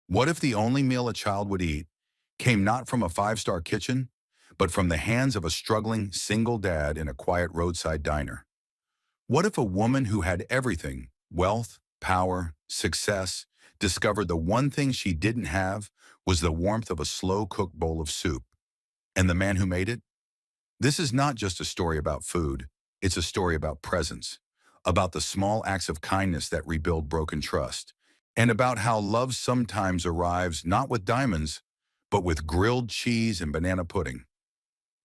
What if the only meal a child would eat came not from a five-star kitchen, but from the hands of a struggling single dad in a quiet roadside diner? What if a woman who had everything, wealth, power, success, discovered the one thing she didn't have was the warmth of a slow-cooked bowl of soup? And the man who made it? This is not just a story about food. It's a story about presence, about the small acts of kindness that rebuild broken trust, and about how love sometimes arrives not with diamonds, but with grilled cheese and banana pudding.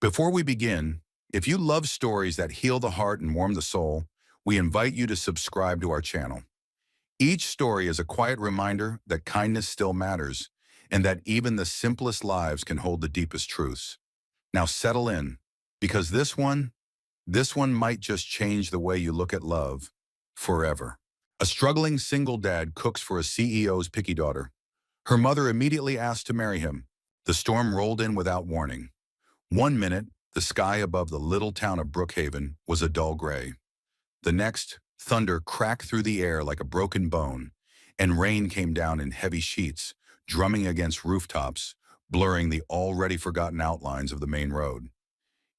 Before we begin, if you love stories that heal the heart and warm the soul, we invite you to subscribe to our channel. Each story is a quiet reminder that kindness still matters, and that even the simplest lives can hold the deepest truths. Now settle in, because this one might just change the way you look at love forever. A struggling single dad cooks for a CEO's picky daughter. Her mother immediately asked to marry him. The storm rolled in without warning. One minute, the sky above the little town of Brookhaven was a dull gray. The next, thunder cracked through the air like a broken bone, and rain came down in heavy sheets, drumming against rooftops, blurring the already forgotten outlines of the main road.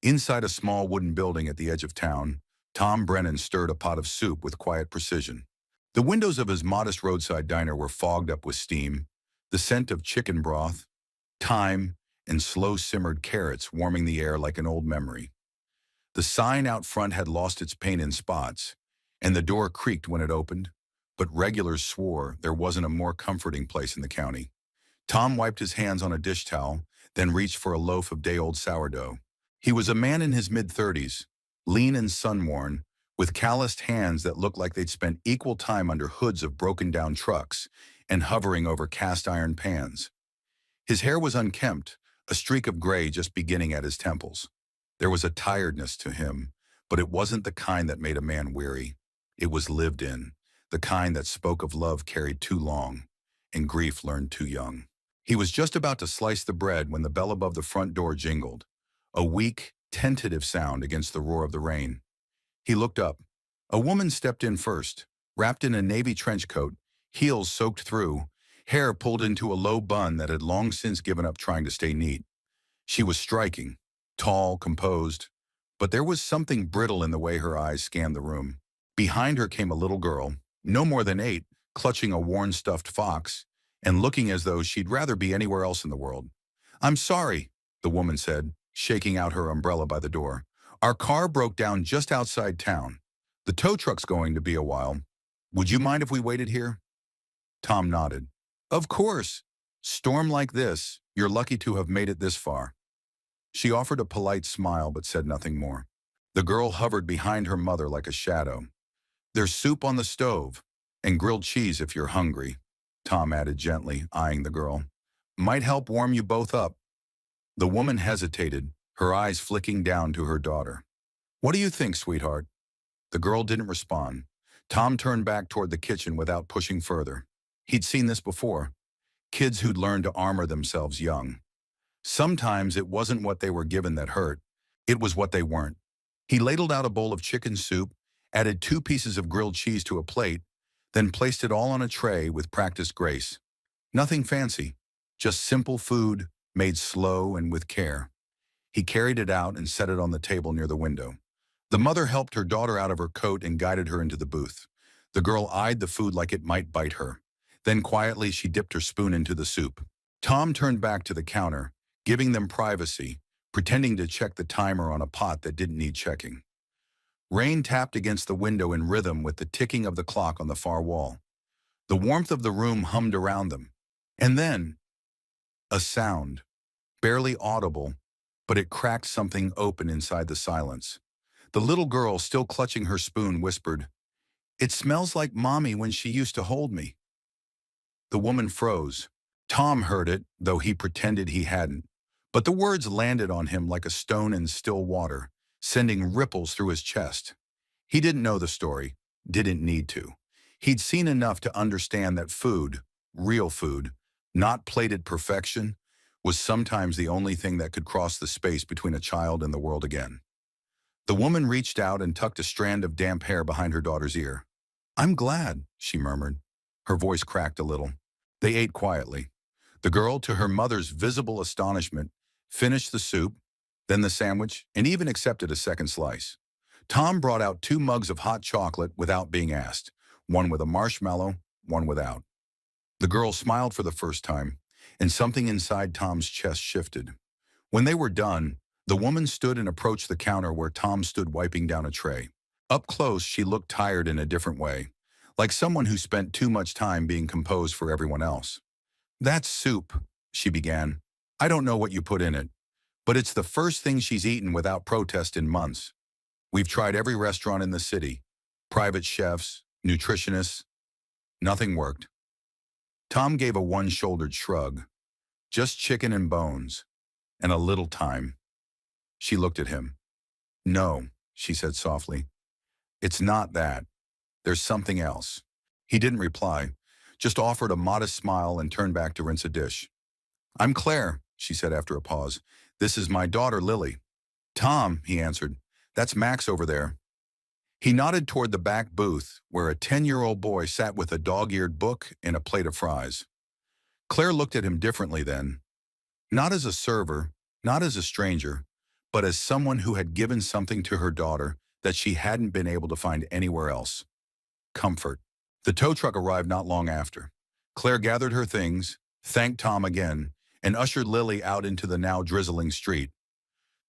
Inside a small wooden building at the edge of town, Tom Brennan stirred a pot of soup with quiet precision. The windows of his modest roadside diner were fogged up with steam, the scent of chicken broth, thyme, and slow-simmered carrots warming the air like an old memory. The sign out front had lost its paint in spots, and the door creaked when it opened, but regulars swore there wasn't a more comforting place in the county. Tom wiped his hands on a dish towel, then reached for a loaf of day-old sourdough. He was a man in his mid-30s, lean and sun-worn, with calloused hands that looked like they'd spent equal time under hoods of broken-down trucks and hovering over cast-iron pans. His hair was unkempt, a streak of gray just beginning at his temples. There was a tiredness to him, but it wasn't the kind that made a man weary. It was lived in, the kind that spoke of love carried too long and grief learned too young. He was just about to slice the bread when the bell above the front door jingled, a weak, tentative sound against the roar of the rain. He looked up. A woman stepped in first, wrapped in a navy trench coat, heels soaked through, hair pulled into a low bun that had long since given up trying to stay neat. She was striking, tall, composed, but there was something brittle in the way her eyes scanned the room. Behind her came a little girl, no more than 8, clutching a worn stuffed fox, and looking as though she'd rather be anywhere else in the world. "I'm sorry," the woman said, shaking out her umbrella by the door. "Our car broke down just outside town. The tow truck's going to be a while. Would you mind if we waited here?" Tom nodded. "Of course. Storm like this, you're lucky to have made it this far." She offered a polite smile but said nothing more. The girl hovered behind her mother like a shadow. "There's soup on the stove, and grilled cheese if you're hungry," Tom added gently, eyeing the girl. "Might help warm you both up." The woman hesitated, her eyes flicking down to her daughter. "What do you think, sweetheart?" The girl didn't respond. Tom turned back toward the kitchen without pushing further. He'd seen this before. Kids who'd learned to armor themselves young. Sometimes it wasn't what they were given that hurt. It was what they weren't. He ladled out a bowl of chicken soup, added 2 pieces of grilled cheese to a plate, then placed it all on a tray with practiced grace. Nothing fancy, just simple food, made slow and with care. He carried it out and set it on the table near the window. The mother helped her daughter out of her coat and guided her into the booth. The girl eyed the food like it might bite her. Then quietly she dipped her spoon into the soup. Tom turned back to the counter, giving them privacy, pretending to check the timer on a pot that didn't need checking. Rain tapped against the window in rhythm with the ticking of the clock on the far wall. The warmth of the room hummed around them. And then, a sound, barely audible, but it cracked something open inside the silence. The little girl, still clutching her spoon, whispered, "It smells like Mommy when she used to hold me." The woman froze. Tom heard it, though he pretended he hadn't. But the words landed on him like a stone in still water, sending ripples through his chest. He didn't know the story, didn't need to. He'd seen enough to understand that food, real food, not plated perfection, was sometimes the only thing that could cross the space between a child and the world again. The woman reached out and tucked a strand of damp hair behind her daughter's ear. "I'm glad," she murmured. Her voice cracked a little. They ate quietly. The girl, to her mother's visible astonishment, finished the soup, then the sandwich, and even accepted a second slice. Tom brought out 2 mugs of hot chocolate without being asked, one with a marshmallow, one without. The girl smiled for the first time, and something inside Tom's chest shifted. When they were done, the woman stood and approached the counter where Tom stood wiping down a tray. Up close, she looked tired in a different way, like someone who spent too much time being composed for everyone else. "That's soup," she began. "I don't know what you put in it, but it's the first thing she's eaten without protest in months. We've tried every restaurant in the city, private chefs, nutritionists. Nothing worked." Tom gave a one-shouldered shrug. "Just chicken and bones, and a little time." She looked at him. "No," she said softly. "It's not that. There's something else." He didn't reply, just offered a modest smile and turned back to rinse a dish. "I'm Claire," she said after a pause. "This is my daughter, Lily." "Tom," he answered. "That's Max over there." He nodded toward the back booth, where a 10-year-old boy sat with a dog-eared book and a plate of fries. Claire looked at him differently then. Not as a server, not as a stranger, but as someone who had given something to her daughter that she hadn't been able to find anywhere else. Comfort. The tow truck arrived not long after. Claire gathered her things, thanked Tom again, and ushered Lily out into the now drizzling street.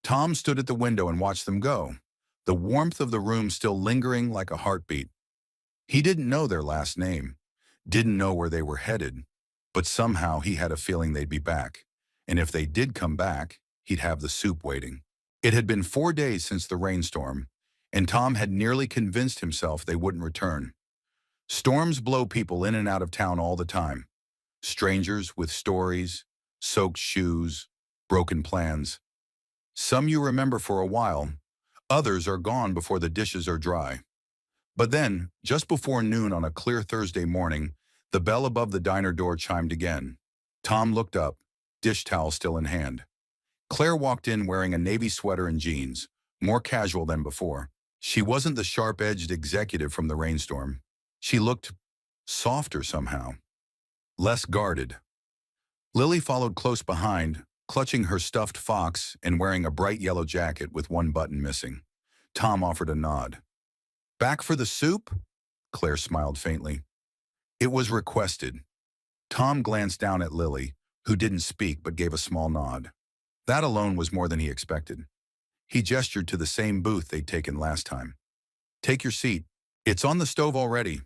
Tom stood at the window and watched them go, the warmth of the room still lingering like a heartbeat. He didn't know their last name, didn't know where they were headed, but somehow he had a feeling they'd be back. And if they did come back, he'd have the soup waiting. It had been 4 days since the rainstorm, and Tom had nearly convinced himself they wouldn't return. Storms blow people in and out of town all the time. Strangers with stories, soaked shoes, broken plans. Some you remember for a while, others are gone before the dishes are dry. But then, just before noon on a clear Thursday morning, the bell above the diner door chimed again. Tom looked up, dish towel still in hand. Claire walked in wearing a navy sweater and jeans, more casual than before. She wasn't the sharp-edged executive from the rainstorm. She looked softer somehow, less guarded. Lily followed close behind, clutching her stuffed fox and wearing a bright yellow jacket with one button missing. Tom offered a nod. "Back for the soup?" Claire smiled faintly. "It was requested." Tom glanced down at Lily, who didn't speak but gave a small nod. That alone was more than he expected. He gestured to the same booth they'd taken last time. "Take your seat. It's on the stove already."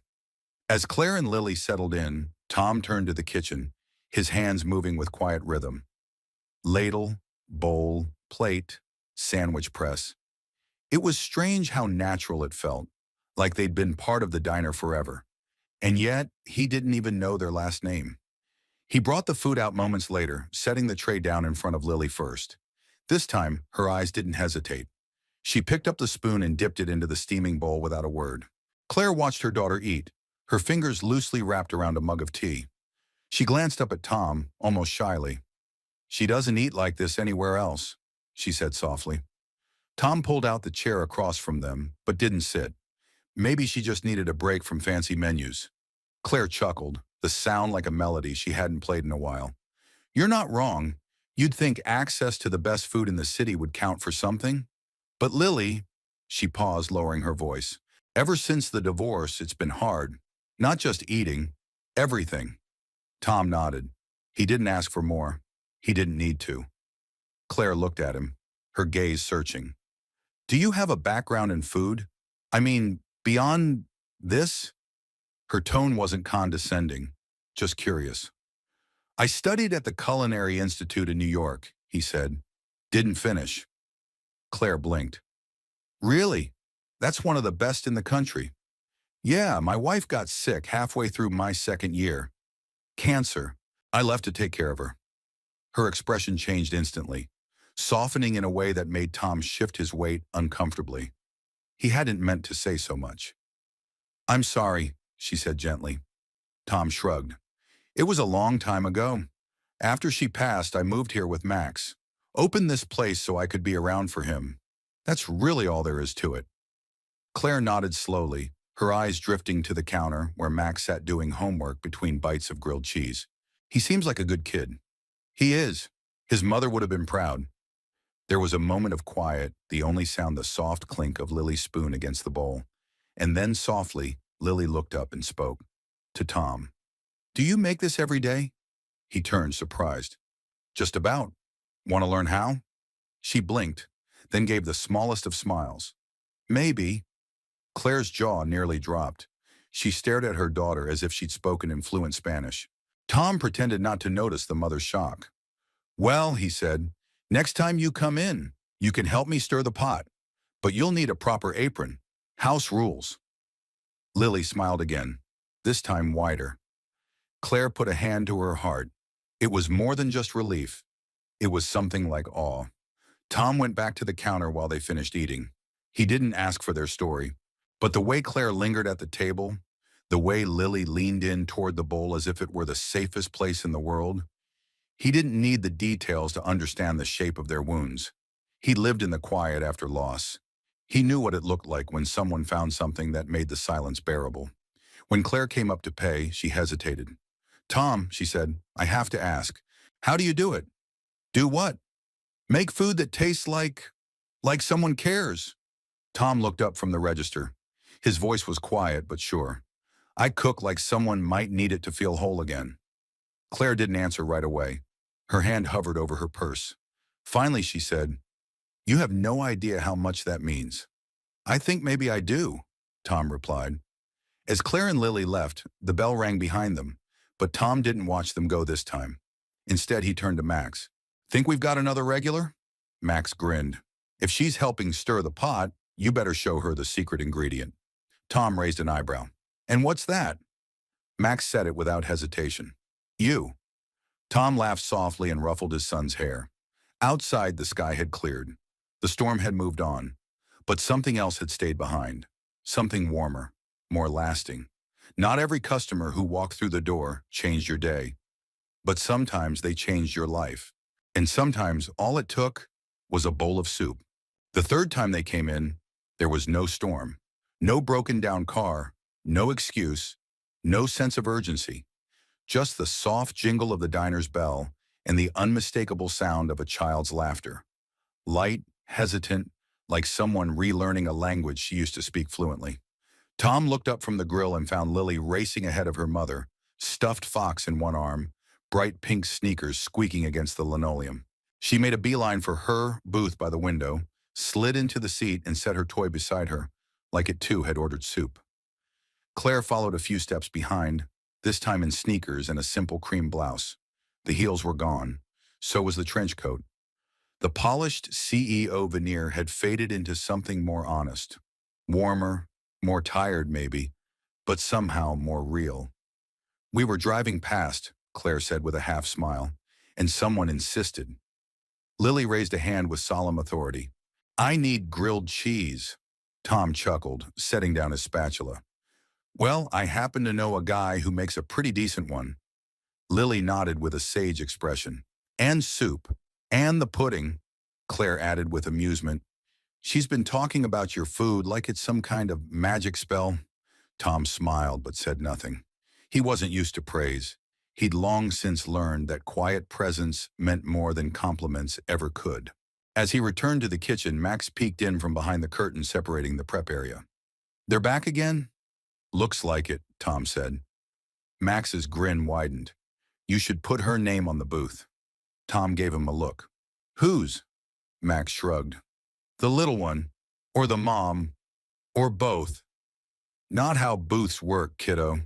As Claire and Lily settled in, Tom turned to the kitchen, his hands moving with quiet rhythm. Ladle, bowl, plate, sandwich press. It was strange how natural it felt, like they'd been part of the diner forever. And yet, he didn't even know their last name. He brought the food out moments later, setting the tray down in front of Lily first. This time, her eyes didn't hesitate. She picked up the spoon and dipped it into the steaming bowl without a word. Claire watched her daughter eat, her fingers loosely wrapped around a mug of tea. She glanced up at Tom, almost shyly. "She doesn't eat like this anywhere else," she said softly. Tom pulled out the chair across from them, but didn't sit. Maybe she just needed a break from fancy menus. Claire chuckled, the sound like a melody she hadn't played in a while. "You're not wrong. You'd think access to the best food in the city would count for something. But Lily," she paused, lowering her voice, "ever since the divorce, it's been hard. Not just eating, everything." Tom nodded. He didn't ask for more. He didn't need to. Claire looked at him, her gaze searching. "Do you have a background in food? I mean, beyond this?" Her tone wasn't condescending, just curious. "I studied at the Culinary Institute in New York," he said. "Didn't finish." Claire blinked. "Really? That's one of the best in the country." "Yeah, my wife got sick halfway through my second year. Cancer. I left to take care of her." Her expression changed instantly, softening in a way that made Tom shift his weight uncomfortably. He hadn't meant to say so much. "I'm sorry," she said gently. Tom shrugged. "It was a long time ago. After she passed, I moved here with Max. Opened this place so I could be around for him. That's really all there is to it." Claire nodded slowly, her eyes drifting to the counter where Max sat doing homework between bites of grilled cheese. He seems like a good kid. He is. His mother would have been proud. There was a moment of quiet, the only sound the soft clink of Lily's spoon against the bowl. And then softly, Lily looked up and spoke. To Tom. Do you make this every day? He turned, surprised. Just about. Want to learn how? She blinked, then gave the smallest of smiles. Maybe. Claire's jaw nearly dropped. She stared at her daughter as if she'd spoken in fluent Spanish. Tom pretended not to notice the mother's shock. Well, he said, next time you come in, you can help me stir the pot. But you'll need a proper apron. House rules. Lily smiled again, this time wider. Claire put a hand to her heart. It was more than just relief. It was something like awe. Tom went back to the counter while they finished eating. He didn't ask for their story, but the way Claire lingered at the table, the way Lily leaned in toward the bowl as if it were the safest place in the world, he didn't need the details to understand the shape of their wounds. He lived in the quiet after loss. He knew what it looked like when someone found something that made the silence bearable. When Claire came up to pay, she hesitated. Tom, she said, I have to ask, how do you do it? Do what? Make food that tastes like someone cares. Tom looked up from the register. His voice was quiet but sure. I cook like someone might need it to feel whole again. Claire didn't answer right away. Her hand hovered over her purse. Finally, she said, You have no idea how much that means. I think maybe I do, Tom replied. As Claire and Lily left, the bell rang behind them, but Tom didn't watch them go this time. Instead, he turned to Max. Think we've got another regular? Max grinned. If she's helping stir the pot, you better show her the secret ingredient. Tom raised an eyebrow. And what's that? Max said it without hesitation. You. Tom laughed softly and ruffled his son's hair. Outside, the sky had cleared. The storm had moved on. But something else had stayed behind. Something warmer, more lasting. Not every customer who walked through the door changed your day. But sometimes they changed your life. And sometimes all it took was a bowl of soup. The third time they came in, there was no storm, no broken down car, no excuse, no sense of urgency. Just the soft jingle of the diner's bell and the unmistakable sound of a child's laughter. Light, hesitant, like someone relearning a language she used to speak fluently. Tom looked up from the grill and found Lily racing ahead of her mother, stuffed fox in one arm, bright pink sneakers squeaking against the linoleum. She made a beeline for her booth by the window, slid into the seat and set her toy beside her, like it too had ordered soup. Claire followed a few steps behind, this time in sneakers and a simple cream blouse. The heels were gone. So was the trench coat. The polished CEO veneer had faded into something more honest. Warmer, more tired maybe, but somehow more real. We were driving past, Claire said with a half smile, and someone insisted. Lily raised a hand with solemn authority. I need grilled cheese. Tom chuckled, setting down his spatula. Well, I happen to know a guy who makes a pretty decent one. Lily nodded with a sage expression. And soup. And the pudding, Claire added with amusement. She's been talking about your food like it's some kind of magic spell. Tom smiled but said nothing. He wasn't used to praise. He'd long since learned that quiet presence meant more than compliments ever could. As he returned to the kitchen, Max peeked in from behind the curtain separating the prep area. They're back again? Looks like it, Tom said. Max's grin widened. You should put her name on the booth. Tom gave him a look. Whose? Max shrugged. The little one, or the mom, or both. Not how booths work, kiddo.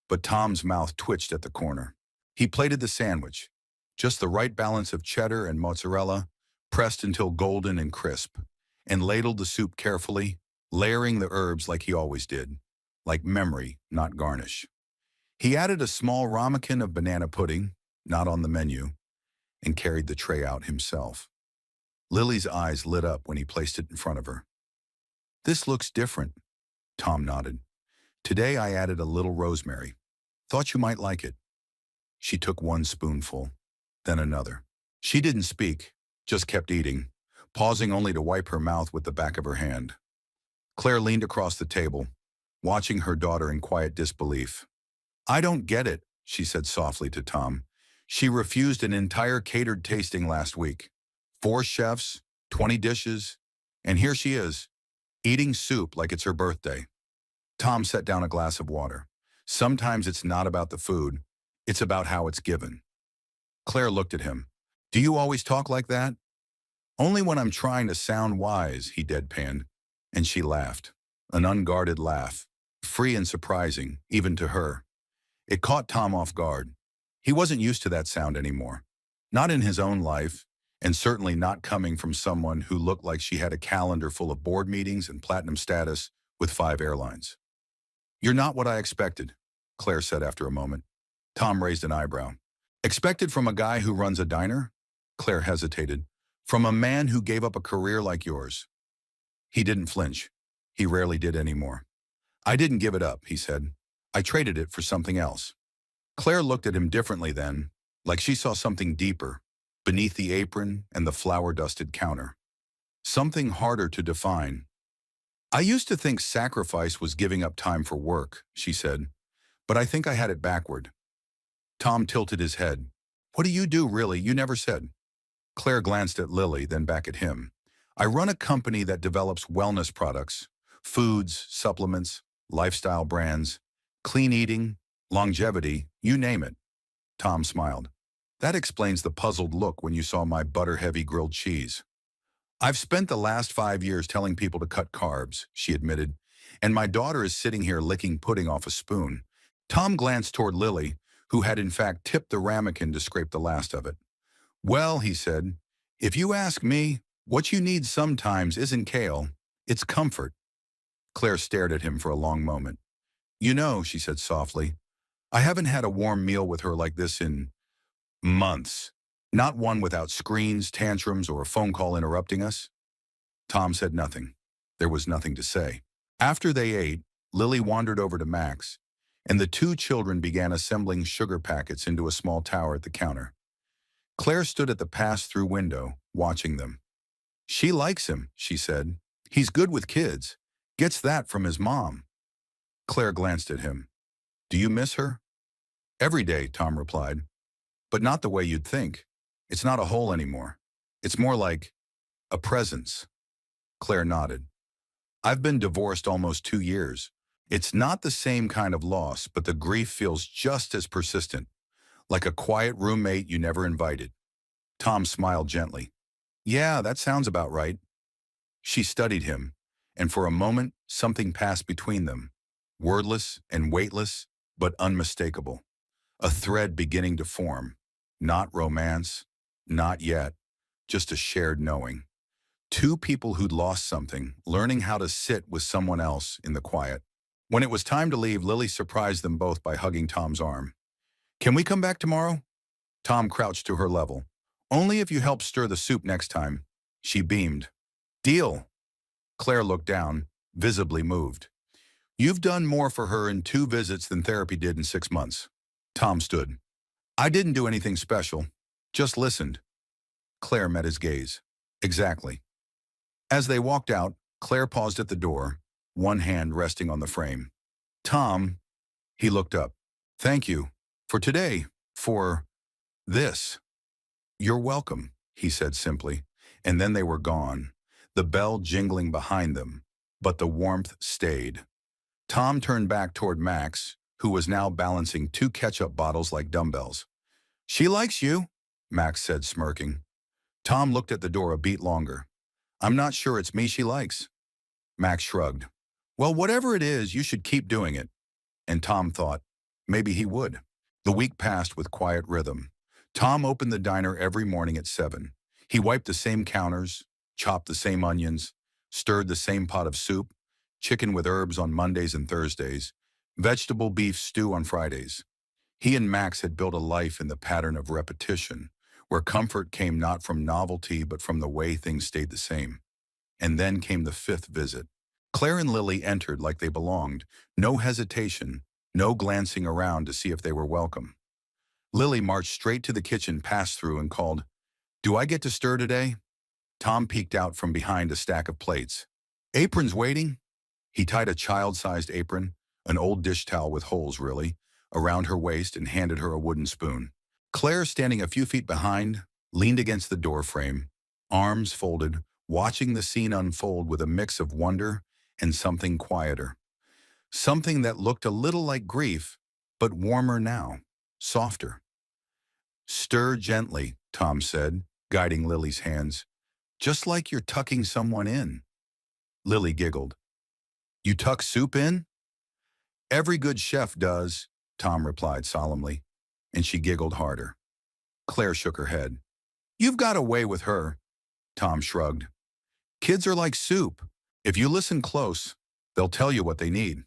But Tom's mouth twitched at the corner. He plated the sandwich, just the right balance of cheddar and mozzarella, pressed until golden and crisp, and ladled the soup carefully, layering the herbs like he always did, like memory, not garnish. He added a small ramekin of banana pudding, not on the menu, and carried the tray out himself. Lily's eyes lit up when he placed it in front of her. This looks different, Tom nodded. Today I added a little rosemary. Thought you might like it. She took one spoonful, then another. She didn't speak, just kept eating, pausing only to wipe her mouth with the back of her hand. Claire leaned across the table, watching her daughter in quiet disbelief. I don't get it, she said softly to Tom. She refused an entire catered tasting last week. 4 chefs, 20 dishes, and here she is, eating soup like it's her birthday. Tom set down a glass of water. Sometimes it's not about the food, it's about how it's given. Claire looked at him. Do you always talk like that? Only when I'm trying to sound wise, he deadpanned. And she laughed. An unguarded laugh. Free and surprising, even to her. It caught Tom off guard. He wasn't used to that sound anymore. Not in his own life, and certainly not coming from someone who looked like she had a calendar full of board meetings and platinum status with 5 airlines. You're not what I expected, Claire said after a moment. Tom raised an eyebrow. Expected from a guy who runs a diner? Claire hesitated. From a man who gave up a career like yours. He didn't flinch. He rarely did anymore. I didn't give it up, he said. I traded it for something else. Claire looked at him differently then, like she saw something deeper, beneath the apron and the flour-dusted counter. Something harder to define. I used to think sacrifice was giving up time for work, she said, but I think I had it backward. Tom tilted his head. What do you do, really? You never said. Claire glanced at Lily, then back at him. I run a company that develops wellness products, foods, supplements, lifestyle brands, clean eating, longevity, you name it. Tom smiled. That explains the puzzled look when you saw my butter-heavy grilled cheese. I've spent the last 5 years telling people to cut carbs, she admitted, and my daughter is sitting here licking pudding off a spoon. Tom glanced toward Lily, who had in fact tipped the ramekin to scrape the last of it. Well, he said, if you ask me, what you need sometimes isn't kale, it's comfort. Claire stared at him for a long moment. You know, she said softly, I haven't had a warm meal with her like this in months. Not one without screens, tantrums, or a phone call interrupting us. Tom said nothing. There was nothing to say. After they ate, Lily wandered over to Max, and the 2 children began assembling sugar packets into a small tower at the counter. Claire stood at the pass-through window, watching them. She likes him, she said. He's good with kids. Gets that from his mom. Claire glanced at him. Do you miss her? Every day, Tom replied. But not the way you'd think. It's not a hole anymore. It's more like a presence. Claire nodded. I've been divorced almost 2 years. It's not the same kind of loss, but the grief feels just as persistent, like a quiet roommate you never invited. Tom smiled gently. Yeah, that sounds about right. She studied him, and for a moment, something passed between them, wordless and weightless, but unmistakable. A thread beginning to form. Not romance, not yet, just a shared knowing. 2 people who'd lost something, learning how to sit with someone else in the quiet. When it was time to leave, Lily surprised them both by hugging Tom's arm. Can we come back tomorrow? Tom crouched to her level. Only if you help stir the soup next time. She beamed. Deal. Claire looked down, visibly moved. You've done more for her in 2 visits than therapy did in 6 months. Tom stood. I didn't do anything special, just listened. Claire met his gaze. Exactly. As they walked out, Claire paused at the door, one hand resting on the frame. Tom, he looked up. Thank you. For today. For this. You're welcome, he said simply, and then they were gone, the bell jingling behind them, but the warmth stayed. Tom turned back toward Max, who was now balancing 2 ketchup bottles like dumbbells. She likes you, Max said, smirking. Tom looked at the door a beat longer. I'm not sure it's me she likes. Max shrugged. Well, whatever it is, you should keep doing it. And Tom thought, maybe he would. The week passed with quiet rhythm. Tom opened the diner every morning at 7. He wiped the same counters, chopped the same onions, stirred the same pot of soup, chicken with herbs on Mondays and Thursdays, vegetable beef stew on Fridays. He and Max had built a life in the pattern of repetition, where comfort came not from novelty but from the way things stayed the same. And then came the 5th visit. Claire and Lily entered like they belonged, no hesitation, no glancing around to see if they were welcome. Lily marched straight to the kitchen pass-through and called, Do I get to stir today? Tom peeked out from behind a stack of plates. Apron's waiting? He tied a child-sized apron, an old dish towel with holes really, around her waist and handed her a wooden spoon. Claire, standing a few feet behind, leaned against the doorframe, arms folded, watching the scene unfold with a mix of wonder and something quieter. Something that looked a little like grief, but warmer now, softer. Stir gently, Tom said, guiding Lily's hands, just like you're tucking someone in. Lily giggled. You tuck soup in? Every good chef does, Tom replied solemnly, and she giggled harder. Claire shook her head. You've got a way with her, Tom shrugged. Kids are like soup. If you listen close, they'll tell you what they need.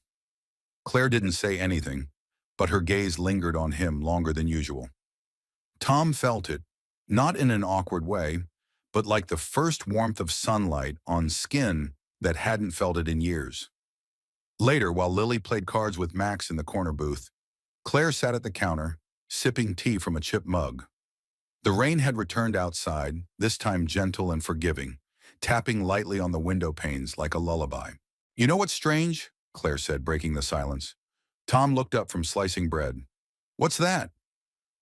Claire didn't say anything, but her gaze lingered on him longer than usual. Tom felt it, not in an awkward way, but like the first warmth of sunlight on skin that hadn't felt it in years. Later, while Lily played cards with Max in the corner booth, Claire sat at the counter, sipping tea from a chip mug. The rain had returned outside, this time gentle and forgiving, tapping lightly on the window panes like a lullaby. You know what's strange? Claire said, breaking the silence. Tom looked up from slicing bread. What's that?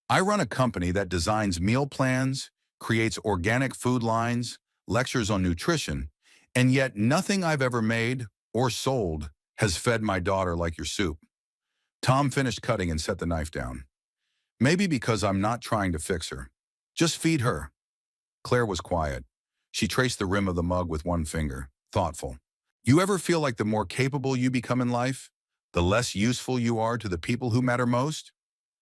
I run a company that designs meal plans, creates organic food lines, lectures on nutrition, and yet nothing I've ever made or sold has fed my daughter like your soup. Tom finished cutting and set the knife down. Maybe because I'm not trying to fix her. Just feed her. Claire was quiet. She traced the rim of the mug with one finger, thoughtful. You ever feel like the more capable you become in life, the less useful you are to the people who matter most?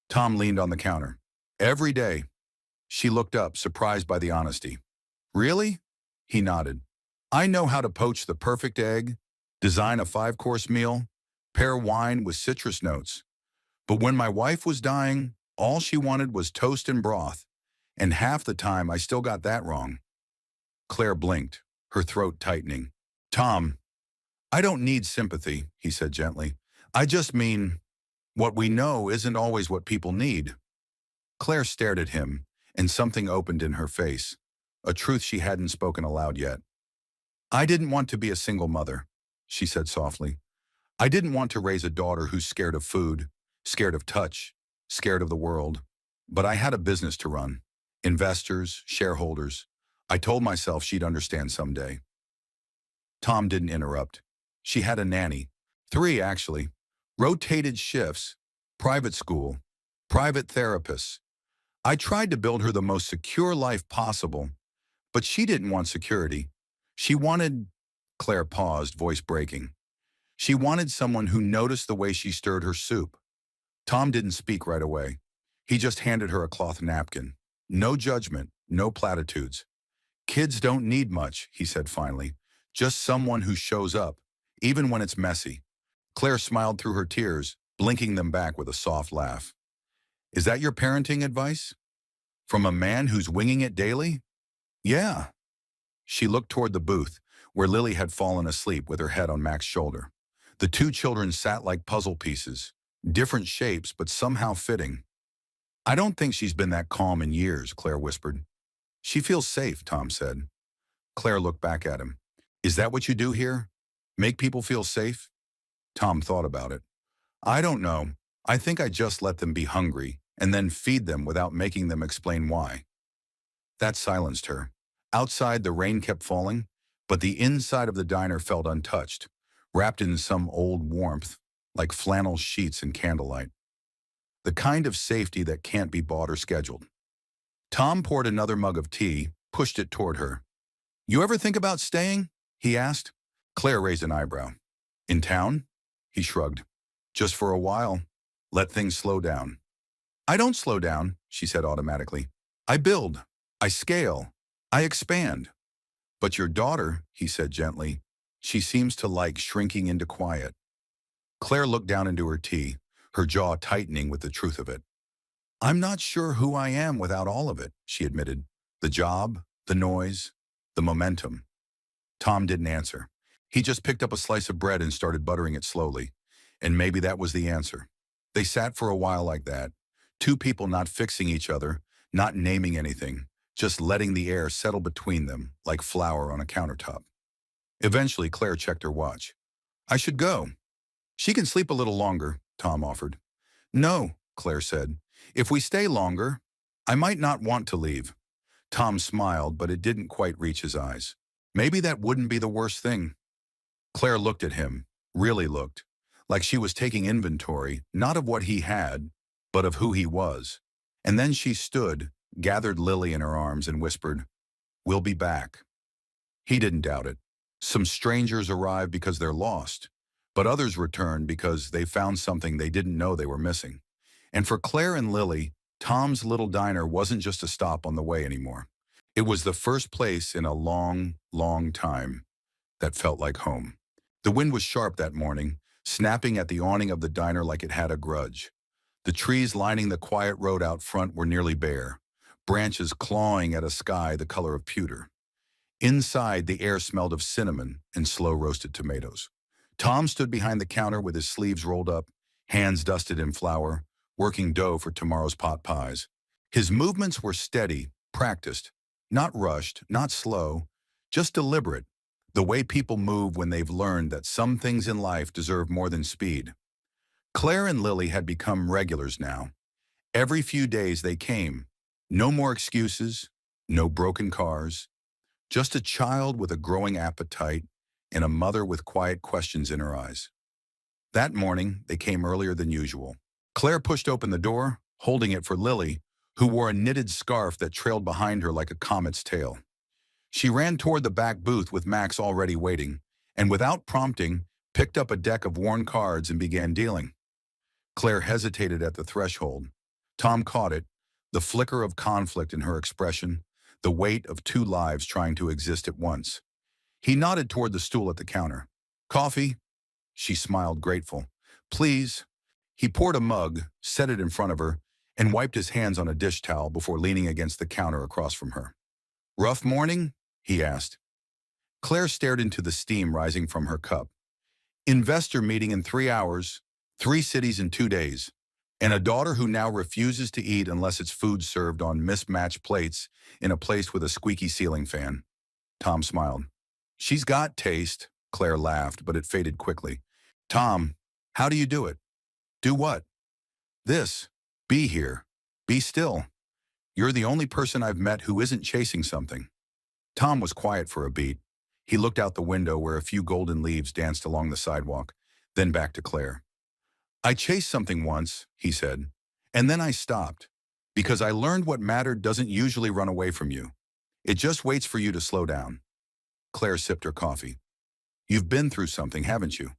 Tom leaned on the counter. Every day. She looked up, surprised by the honesty. Really? He nodded. I know how to poach the perfect egg, design a 5-course meal, pair wine with citrus notes. But when my wife was dying, all she wanted was toast and broth, and half the time I still got that wrong. Claire blinked, her throat tightening. Tom, I don't need sympathy, he said gently. I just mean, what we know isn't always what people need. Claire stared at him, and something opened in her face, a truth she hadn't spoken aloud yet. I didn't want to be a single mother, she said softly. I didn't want to raise a daughter who's scared of food, scared of touch, scared of the world. But I had a business to run. Investors, shareholders. I told myself she'd understand someday. Tom didn't interrupt. She had a nanny. 3, actually. Rotated shifts, private school, private therapists. I tried to build her the most secure life possible, but she didn't want security. She wanted, Claire paused, voice breaking. She wanted someone who noticed the way she stirred her soup. Tom didn't speak right away. He just handed her a cloth napkin. No judgment, no platitudes. Kids don't need much, he said finally. Just someone who shows up, even when it's messy. Claire smiled through her tears, blinking them back with a soft laugh. Is that your parenting advice? From a man who's winging it daily? Yeah. She looked toward the booth, where Lily had fallen asleep with her head on Max's shoulder. The 2 children sat like puzzle pieces, different shapes but somehow fitting. I don't think she's been that calm in years, Claire whispered. She feels safe, Tom said. Claire looked back at him. Is that what you do here? Make people feel safe? Tom thought about it. I don't know. I think I just let them be hungry and then feed them without making them explain why. That silenced her. Outside, the rain kept falling, but the inside of the diner felt untouched, wrapped in some old warmth, like flannel sheets in candlelight. The kind of safety that can't be bought or scheduled. Tom poured another mug of tea, pushed it toward her. You ever think about staying? He asked. Claire raised an eyebrow. In town? He shrugged. Just for a while. Let things slow down. I don't slow down, she said automatically. I build. I scale. I expand. But your daughter, he said gently, she seems to like shrinking into quiet. Claire looked down into her tea, her jaw tightening with the truth of it. I'm not sure who I am without all of it, she admitted. The job, the noise, the momentum. Tom didn't answer. He just picked up a slice of bread and started buttering it slowly. And maybe that was the answer. They sat for a while like that, 2 people not fixing each other, not naming anything, just letting the air settle between them like flour on a countertop. Eventually, Claire checked her watch. I should go. She can sleep a little longer, Tom offered. No, Claire said. If we stay longer, I might not want to leave. Tom smiled, but it didn't quite reach his eyes. Maybe that wouldn't be the worst thing. Claire looked at him, really looked, like she was taking inventory, not of what he had, but of who he was. And then she stood, gathered Lily in her arms and whispered, "We'll be back." He didn't doubt it. Some strangers arrive because they're lost, but others return because they found something they didn't know they were missing. And for Claire and Lily, Tom's little diner wasn't just a stop on the way anymore. It was the first place in a long, long time that felt like home. The wind was sharp that morning, snapping at the awning of the diner like it had a grudge. The trees lining the quiet road out front were nearly bare, branches clawing at a sky the color of pewter. Inside, the air smelled of cinnamon and slow-roasted tomatoes. Tom stood behind the counter with his sleeves rolled up, hands dusted in flour, working dough for tomorrow's pot pies. His movements were steady, practiced, not rushed, not slow, just deliberate, the way people move when they've learned that some things in life deserve more than speed. Claire and Lily had become regulars now. Every few days they came. No more excuses, no broken cars, just a child with a growing appetite and a mother with quiet questions in her eyes. That morning, they came earlier than usual. Claire pushed open the door, holding it for Lily, who wore a knitted scarf that trailed behind her like a comet's tail. She ran toward the back booth with Max already waiting, and without prompting, picked up a deck of worn cards and began dealing. Claire hesitated at the threshold. Tom caught it, the flicker of conflict in her expression, the weight of two lives trying to exist at once. He nodded toward the stool at the counter. "Coffee?" She smiled, grateful. "Please." He poured a mug, set it in front of her, and wiped his hands on a dish towel before leaning against the counter across from her. "Rough morning?" he asked. Claire stared into the steam rising from her cup. "Investor meeting in 3 hours, 3 cities in 2 days, and a daughter who now refuses to eat unless it's food served on mismatched plates in a place with a squeaky ceiling fan." Tom smiled. "She's got taste," Claire laughed, but it faded quickly. "Tom, how do you do it?" "Do what?" "This. Be here. Be still. You're the only person I've met who isn't chasing something." Tom was quiet for a beat. He looked out the window where a few golden leaves danced along the sidewalk, then back to Claire. "I chased something once," he said, "and then I stopped, because I learned what mattered doesn't usually run away from you. It just waits for you to slow down." Claire sipped her coffee. "You've been through something, haven't you?"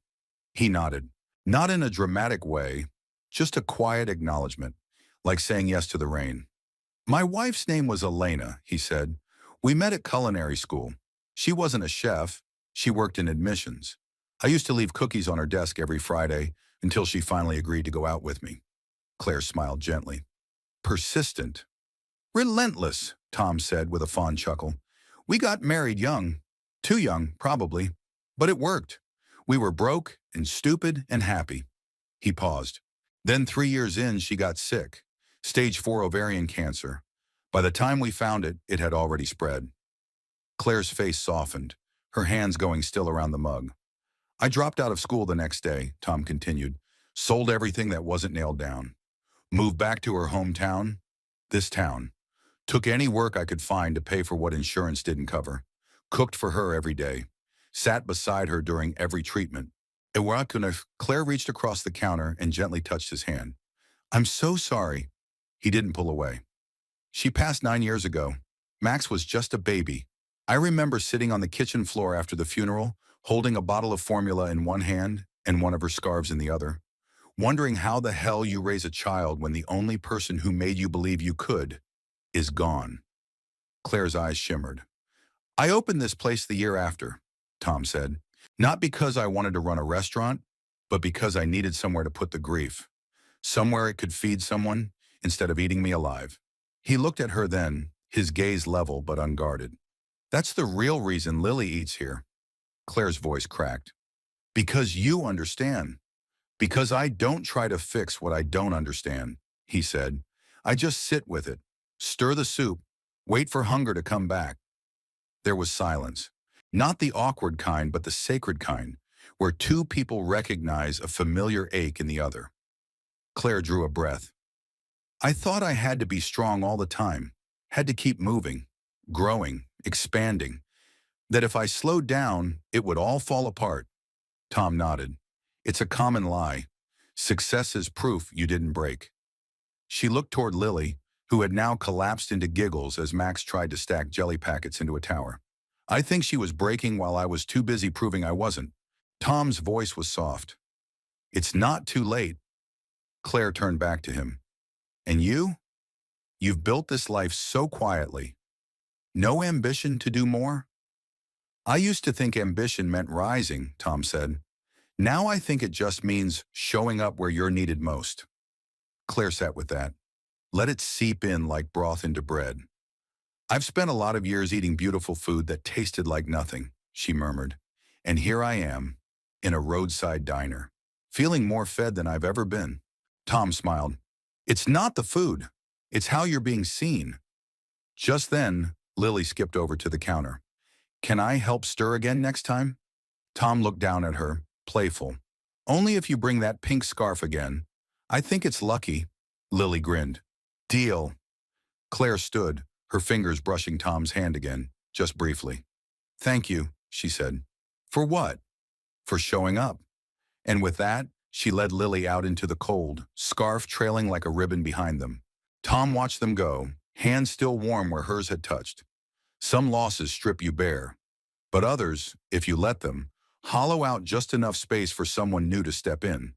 He nodded. Not in a dramatic way, just a quiet acknowledgement, like saying yes to the rain. "My wife's name was Elena," he said. "We met at culinary school. She wasn't a chef. She worked in admissions. I used to leave cookies on her desk every Friday until she finally agreed to go out with me." Claire smiled gently. "Persistent." "Relentless," Tom said with a fond chuckle. "We got married young. Too young, probably. But it worked. We were broke and stupid and happy." He paused. "Then 3 years in, she got sick. Stage 4 ovarian cancer. By the time we found it, it had already spread." Claire's face softened, her hands going still around the mug. "I dropped out of school the next day," Tom continued. "Sold everything that wasn't nailed down. Moved back to her hometown, this town. Took any work I could find to pay for what insurance didn't cover. Cooked for her every day. Sat beside her during every treatment." Claire reached across the counter and gently touched his hand. "I'm so sorry." He didn't pull away. "She passed 9 years ago. Max was just a baby. I remember sitting on the kitchen floor after the funeral, holding a bottle of formula in one hand and one of her scarves in the other, wondering how the hell you raise a child when the only person who made you believe you could is gone." Claire's eyes shimmered. "I opened this place the year after," Tom said. "Not because I wanted to run a restaurant, but because I needed somewhere to put the grief. Somewhere it could feed someone instead of eating me alive." He looked at her then, his gaze level but unguarded. "That's the real reason Lily eats here." Claire's voice cracked. "Because you understand. Because I don't try to fix what I don't understand," he said. "I just sit with it, stir the soup, wait for hunger to come back." There was silence. Not the awkward kind, but the sacred kind, where two people recognize a familiar ache in the other. Claire drew a breath. I thought I had to be strong all the time, had to keep moving, growing, expanding, that if I slowed down, it would all fall apart. Tom nodded. It's a common lie. Success is proof you didn't break. She looked toward Lily, who had now collapsed into giggles as Max tried to stack jelly packets into a tower. I think she was breaking while I was too busy proving I wasn't. Tom's voice was soft. It's not too late. Claire turned back to him. And you? You've built this life so quietly. No ambition to do more? I used to think ambition meant rising, Tom said. Now I think it just means showing up where you're needed most. Claire sat with that. Let it seep in like broth into bread. I've spent a lot of years eating beautiful food that tasted like nothing, she murmured. And here I am, in a roadside diner, feeling more fed than I've ever been. Tom smiled. It's not the food. It's how you're being seen. Just then, Lily skipped over to the counter. Can I help stir again next time? Tom looked down at her, playful. Only if you bring that pink scarf again. I think it's lucky. Lily grinned. Deal. Claire stood, her fingers brushing Tom's hand again, just briefly. Thank you, she said. For what? For showing up. And with that, she led Lily out into the cold, scarf trailing like a ribbon behind them. Tom watched them go, hands still warm where hers had touched. Some losses strip you bare, but others, if you let them, hollow out just enough space for someone new to step in.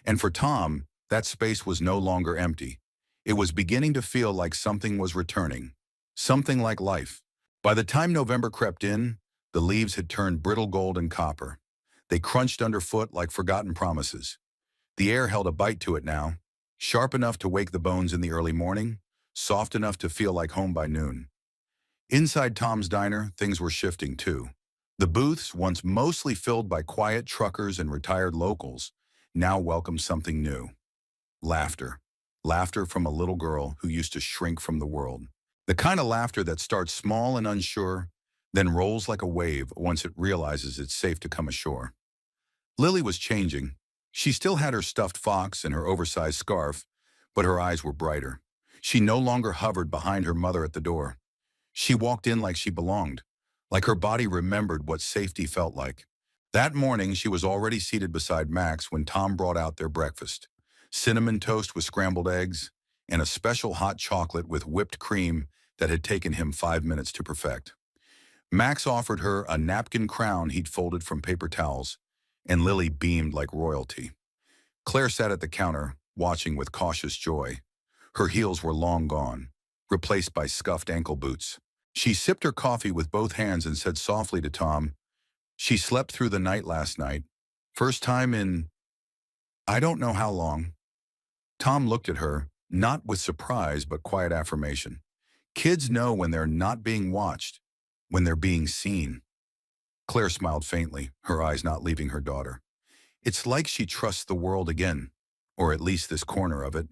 And for Tom, that space was no longer empty. It was beginning to feel like something was returning. Something like life. By the time November crept in, the leaves had turned brittle gold and copper. They crunched underfoot like forgotten promises. The air held a bite to it now, sharp enough to wake the bones in the early morning, soft enough to feel like home by noon. Inside Tom's diner, things were shifting too. The booths, once mostly filled by quiet truckers and retired locals, now welcomed something new. Laughter. Laughter from a little girl who used to shrink from the world. The kind of laughter that starts small and unsure, then rolls like a wave once it realizes it's safe to come ashore. Lily was changing. She still had her stuffed fox and her oversized scarf, but her eyes were brighter. She no longer hovered behind her mother at the door. She walked in like she belonged, like her body remembered what safety felt like. That morning, she was already seated beside Max when Tom brought out their breakfast. Cinnamon toast with scrambled eggs, and a special hot chocolate with whipped cream that had taken him 5 minutes to perfect. Max offered her a napkin crown he'd folded from paper towels, and Lily beamed like royalty. Claire sat at the counter, watching with cautious joy. Her heels were long gone, replaced by scuffed ankle boots. She sipped her coffee with both hands and said softly to Tom, "She slept through the night last night. First time in, I don't know how long." Tom looked at her, not with surprise but quiet affirmation. Kids know when they're not being watched, when they're being seen. Claire smiled faintly, her eyes not leaving her daughter. It's like she trusts the world again, or at least this corner of it.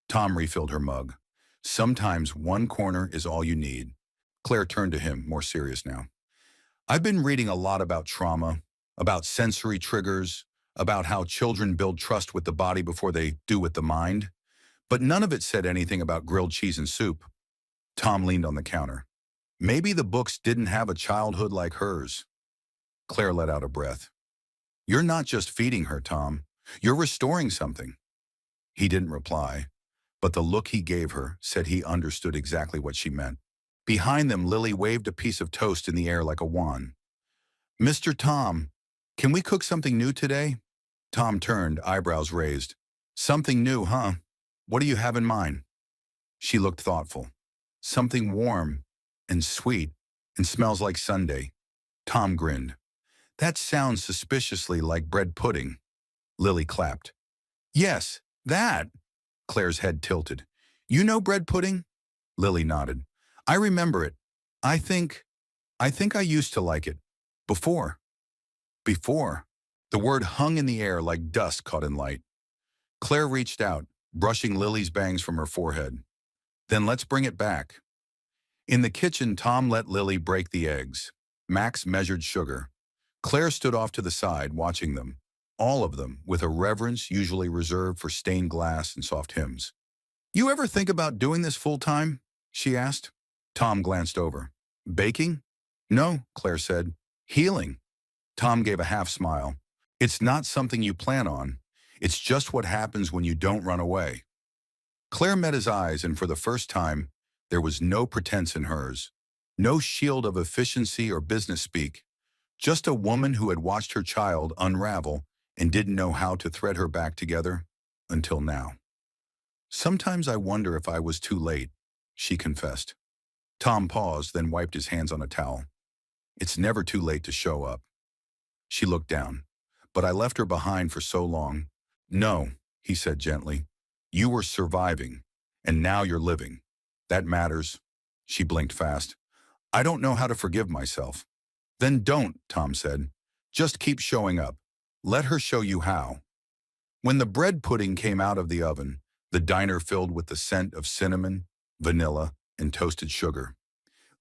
Tom refilled her mug. Sometimes one corner is all you need. Claire turned to him, more serious now. I've been reading a lot about trauma, about sensory triggers, about how children build trust with the body before they do with the mind, but none of it said anything about grilled cheese and soup. Tom leaned on the counter. Maybe the books didn't have a childhood like hers. Claire let out a breath. You're not just feeding her, Tom. You're restoring something. He didn't reply, but the look he gave her said he understood exactly what she meant. Behind them, Lily waved a piece of toast in the air like a wand. Mr. Tom, can we cook something new today? Tom turned, eyebrows raised. Something new, huh? What do you have in mind? She looked thoughtful. Something warm and sweet and smells like Sunday. Tom grinned. That sounds suspiciously like bread pudding. Lily clapped. Yes, that. Claire's head tilted. You know bread pudding? Lily nodded. I remember it. I think I used to like it. Before. Before. The word hung in the air like dust caught in light. Claire reached out, brushing Lily's bangs from her forehead. Then let's bring it back. In the kitchen, Tom let Lily break the eggs. Max measured sugar. Claire stood off to the side, watching them. All of them, with a reverence usually reserved for stained glass and soft hymns. You ever think about doing this full-time? She asked. Tom glanced over. Baking? No, Claire said. Healing. Tom gave a half smile. It's not something you plan on. It's just what happens when you don't run away. Claire met his eyes, and for the first time, there was no pretense in hers. No shield of efficiency or business speak. Just a woman who had watched her child unravel and didn't know how to thread her back together until now. Sometimes I wonder if I was too late, she confessed. Tom paused, then wiped his hands on a towel. It's never too late to show up. She looked down. But I left her behind for so long. No, he said gently. You were surviving, and now you're living. That matters. She blinked fast. I don't know how to forgive myself. Then don't, Tom said. Just keep showing up. Let her show you how. When the bread pudding came out of the oven, the diner filled with the scent of cinnamon, vanilla, and toasted sugar.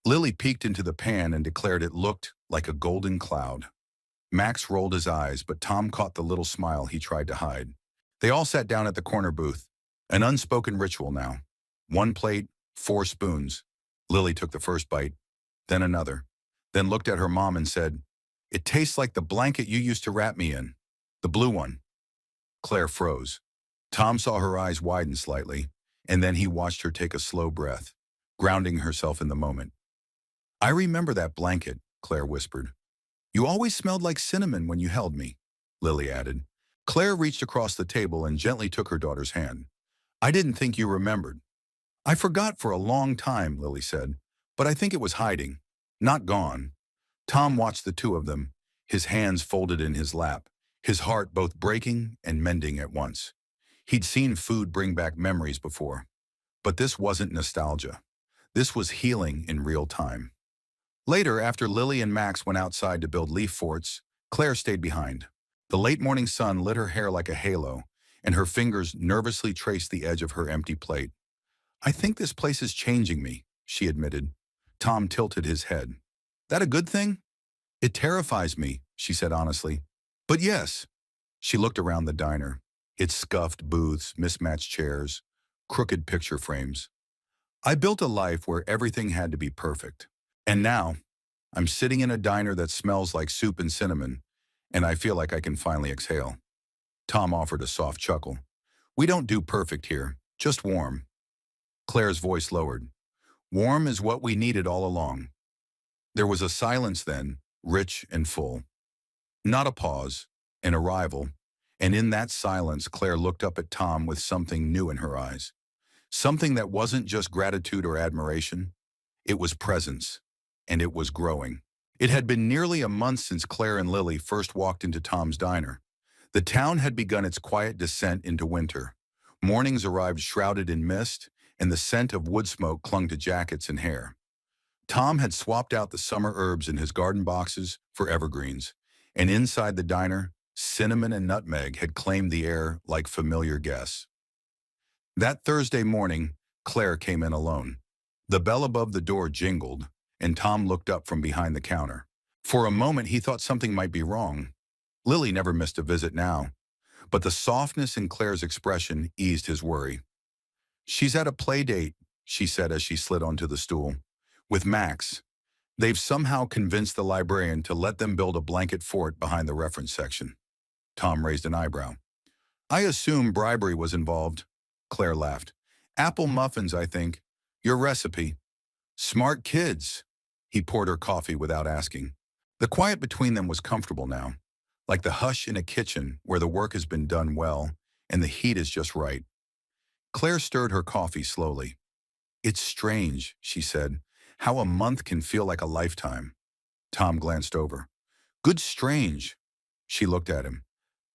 Lily peeked into the pan and declared it looked like a golden cloud. Max rolled his eyes, but Tom caught the little smile he tried to hide. They all sat down at the corner booth. An unspoken ritual now. 1 plate, 4 spoons. Lily took the first bite, then another, then looked at her mom and said, It tastes like the blanket you used to wrap me in. The blue one. Claire froze. Tom saw her eyes widen slightly, and then he watched her take a slow breath, grounding herself in the moment. I remember that blanket, Claire whispered. You always smelled like cinnamon when you held me, Lily added. Claire reached across the table and gently took her daughter's hand. I didn't think you remembered. I forgot for a long time, Lily said, but I think it was hiding, not gone. Tom watched the two of them, his hands folded in his lap, his heart both breaking and mending at once. He'd seen food bring back memories before, but this wasn't nostalgia. This was healing in real time. Later, after Lily and Max went outside to build leaf forts, Claire stayed behind. The late morning sun lit her hair like a halo, and her fingers nervously traced the edge of her empty plate. I think this place is changing me, she admitted. Tom tilted his head. That a good thing? It terrifies me, she said honestly. But yes. She looked around the diner. Its scuffed booths, mismatched chairs, crooked picture frames. I built a life where everything had to be perfect. And now, I'm sitting in a diner that smells like soup and cinnamon, and I feel like I can finally exhale. Tom offered a soft chuckle. We don't do perfect here, just warm. Claire's voice lowered. Warm is what we needed all along. There was a silence then, rich and full. Not a pause, an arrival, and in that silence Claire looked up at Tom with something new in her eyes. Something that wasn't just gratitude or admiration. It was presence. And it was growing. It had been nearly a month since Claire and Lily first walked into Tom's diner. The town had begun its quiet descent into winter. Mornings arrived shrouded in mist, and the scent of wood smoke clung to jackets and hair. Tom had swapped out the summer herbs in his garden boxes for evergreens, and inside the diner, cinnamon and nutmeg had claimed the air like familiar guests. That Thursday morning, Claire came in alone. The bell above the door jingled, and Tom looked up from behind the counter. For a moment, he thought something might be wrong. Lily never missed a visit now, but the softness in Claire's expression eased his worry. She's at a play date, she said as she slid onto the stool. With Max. They've somehow convinced the librarian to let them build a blanket fort behind the reference section. Tom raised an eyebrow. I assume bribery was involved. Claire laughed. Apple muffins, I think. Your recipe. Smart kids. He poured her coffee without asking. The quiet between them was comfortable now, like the hush in a kitchen where the work has been done well and the heat is just right. Claire stirred her coffee slowly. It's strange, she said, how a month can feel like a lifetime. Tom glanced over. Good strange. She looked at him.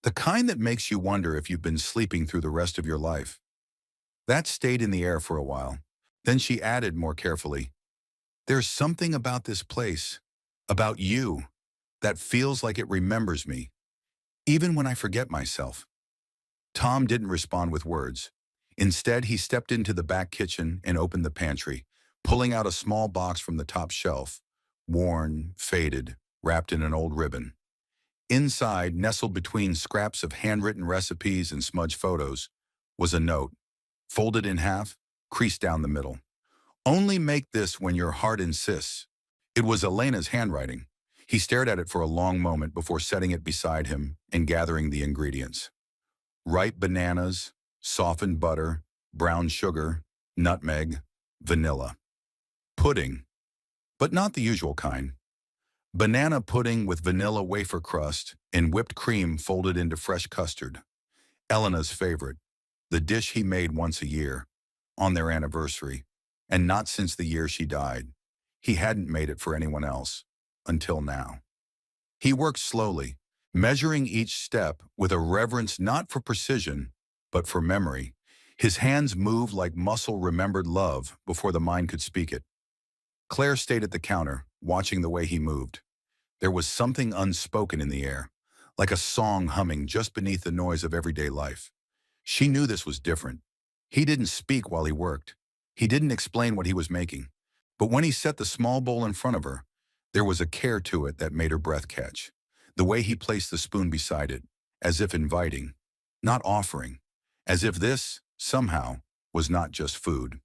The kind that makes you wonder if you've been sleeping through the rest of your life. That stayed in the air for a while. Then she added more carefully, There's something about this place, about you, that feels like it remembers me, even when I forget myself. Tom didn't respond with words. Instead, he stepped into the back kitchen and opened the pantry, pulling out a small box from the top shelf, worn, faded, wrapped in an old ribbon. Inside, nestled between scraps of handwritten recipes and smudged photos, was a note. folded in half, creased down the middle. Only make this when your heart insists. It was Elena's handwriting. He stared at it for a long moment before setting it beside him and gathering the ingredients. Ripe bananas, softened butter, brown sugar, nutmeg, vanilla. Pudding, but not the usual kind. Banana pudding with vanilla wafer crust and whipped cream folded into fresh custard. Elena's favorite, the dish he made once a year, on their anniversary, and not since the year she died. He hadn't made it for anyone else, until now. He worked slowly, measuring each step with a reverence not for precision, but for memory. His hands moved like muscle remembered love before the mind could speak it. Claire stayed at the counter, watching the way he moved. There was something unspoken in the air, like a song humming just beneath the noise of everyday life. She knew this was different. He didn't speak while he worked. He didn't explain what he was making. But when he set the small bowl in front of her, there was a care to it that made her breath catch. The way he placed the spoon beside it, as if inviting, not offering, as if this, somehow, was not just food.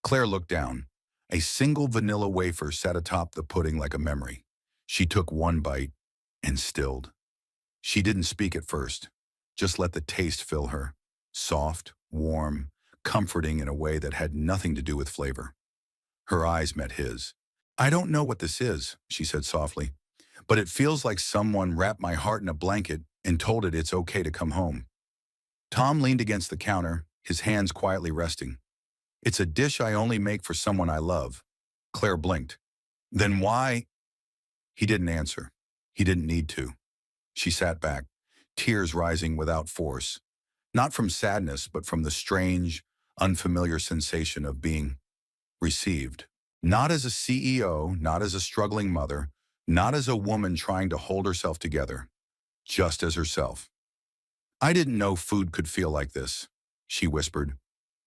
Claire looked down. A single vanilla wafer sat atop the pudding like a memory. She took one bite and stilled. She didn't speak at first, just let the taste fill her, soft, warm, comforting in a way that had nothing to do with flavor. Her eyes met his. "I don't know what this is," she said softly, "but it feels like someone wrapped my heart in a blanket and told it it's okay to come home." Tom leaned against the counter, his hands quietly resting. "It's a dish I only make for someone I love." Claire blinked. "Then why?" He didn't answer. He didn't need to. She sat back, tears rising without force, not from sadness, but from the strange, unfamiliar sensation of being received. Not as a CEO, not as a struggling mother, not as a woman trying to hold herself together, just as herself. "I didn't know food could feel like this," she whispered.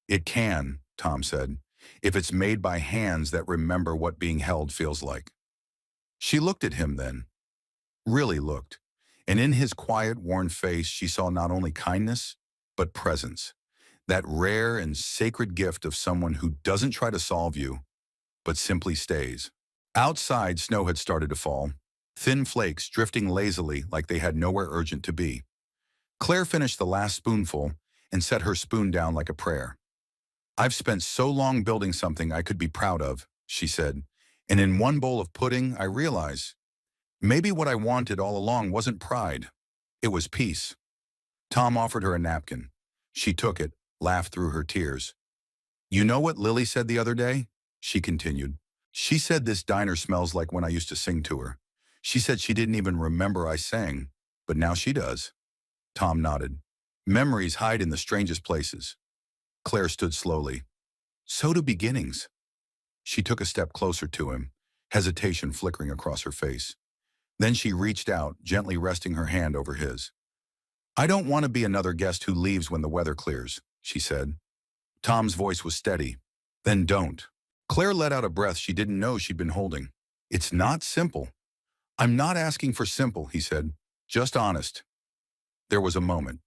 "It can," Tom said, "if it's made by hands that remember what being held feels like." She looked at him then, really looked, and in his quiet, worn face she saw not only kindness, but presence, that rare and sacred gift of someone who doesn't try to solve you, but simply stays. Outside, snow had started to fall, thin flakes drifting lazily like they had nowhere urgent to be. Claire finished the last spoonful and set her spoon down like a prayer. "I've spent so long building something I could be proud of," she said, "and in one bowl of pudding I realize maybe what I wanted all along wasn't pride. It was peace." Tom offered her a napkin. She took it, laughed through her tears. "You know what Lily said the other day?" she continued. "She said this diner smells like when I used to sing to her. She said she didn't even remember I sang, but now she does." Tom nodded. "Memories hide in the strangest places." Claire stood slowly. "So do beginnings." She took a step closer to him, hesitation flickering across her face. Then she reached out, gently resting her hand over his. "I don't want to be another guest who leaves when the weather clears," she said. Tom's voice was steady. "Then don't." Claire let out a breath she didn't know she'd been holding. "It's not simple." "I'm not asking for simple," he said. "Just honest." There was a moment.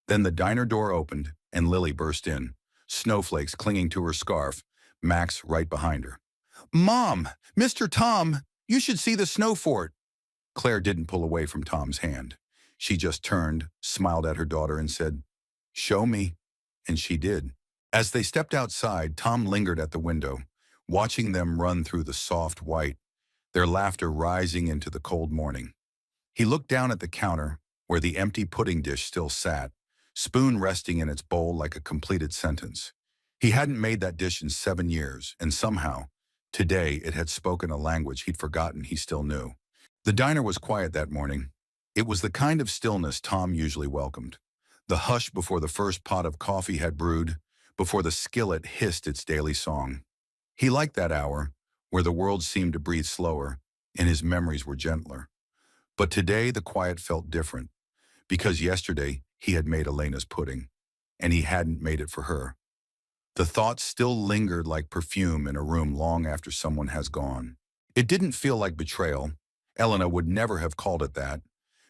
Then the diner door opened, and Lily burst in, snowflakes clinging to her scarf, Max right behind her. "Mom! Mr. Tom! You should see the snow fort!" Claire didn't pull away from Tom's hand. She just turned, smiled at her daughter, and said, "Show me." And she did. As they stepped outside, Tom lingered at the window, watching them run through the soft white, their laughter rising into the cold morning. He looked down at the counter, where the empty pudding dish still sat, spoon resting in its bowl like a completed sentence. He hadn't made that dish in 7 years, and somehow, today it had spoken a language he'd forgotten he still knew. The diner was quiet that morning. It was the kind of stillness Tom usually welcomed. The hush before the first pot of coffee had brewed, before the skillet hissed its daily song. He liked that hour, where the world seemed to breathe slower, and his memories were gentler. But today the quiet felt different, because yesterday he had made Elena's pudding, and he hadn't made it for her. The thoughts still lingered like perfume in a room long after someone has gone. It didn't feel like betrayal. Elena would never have called it that.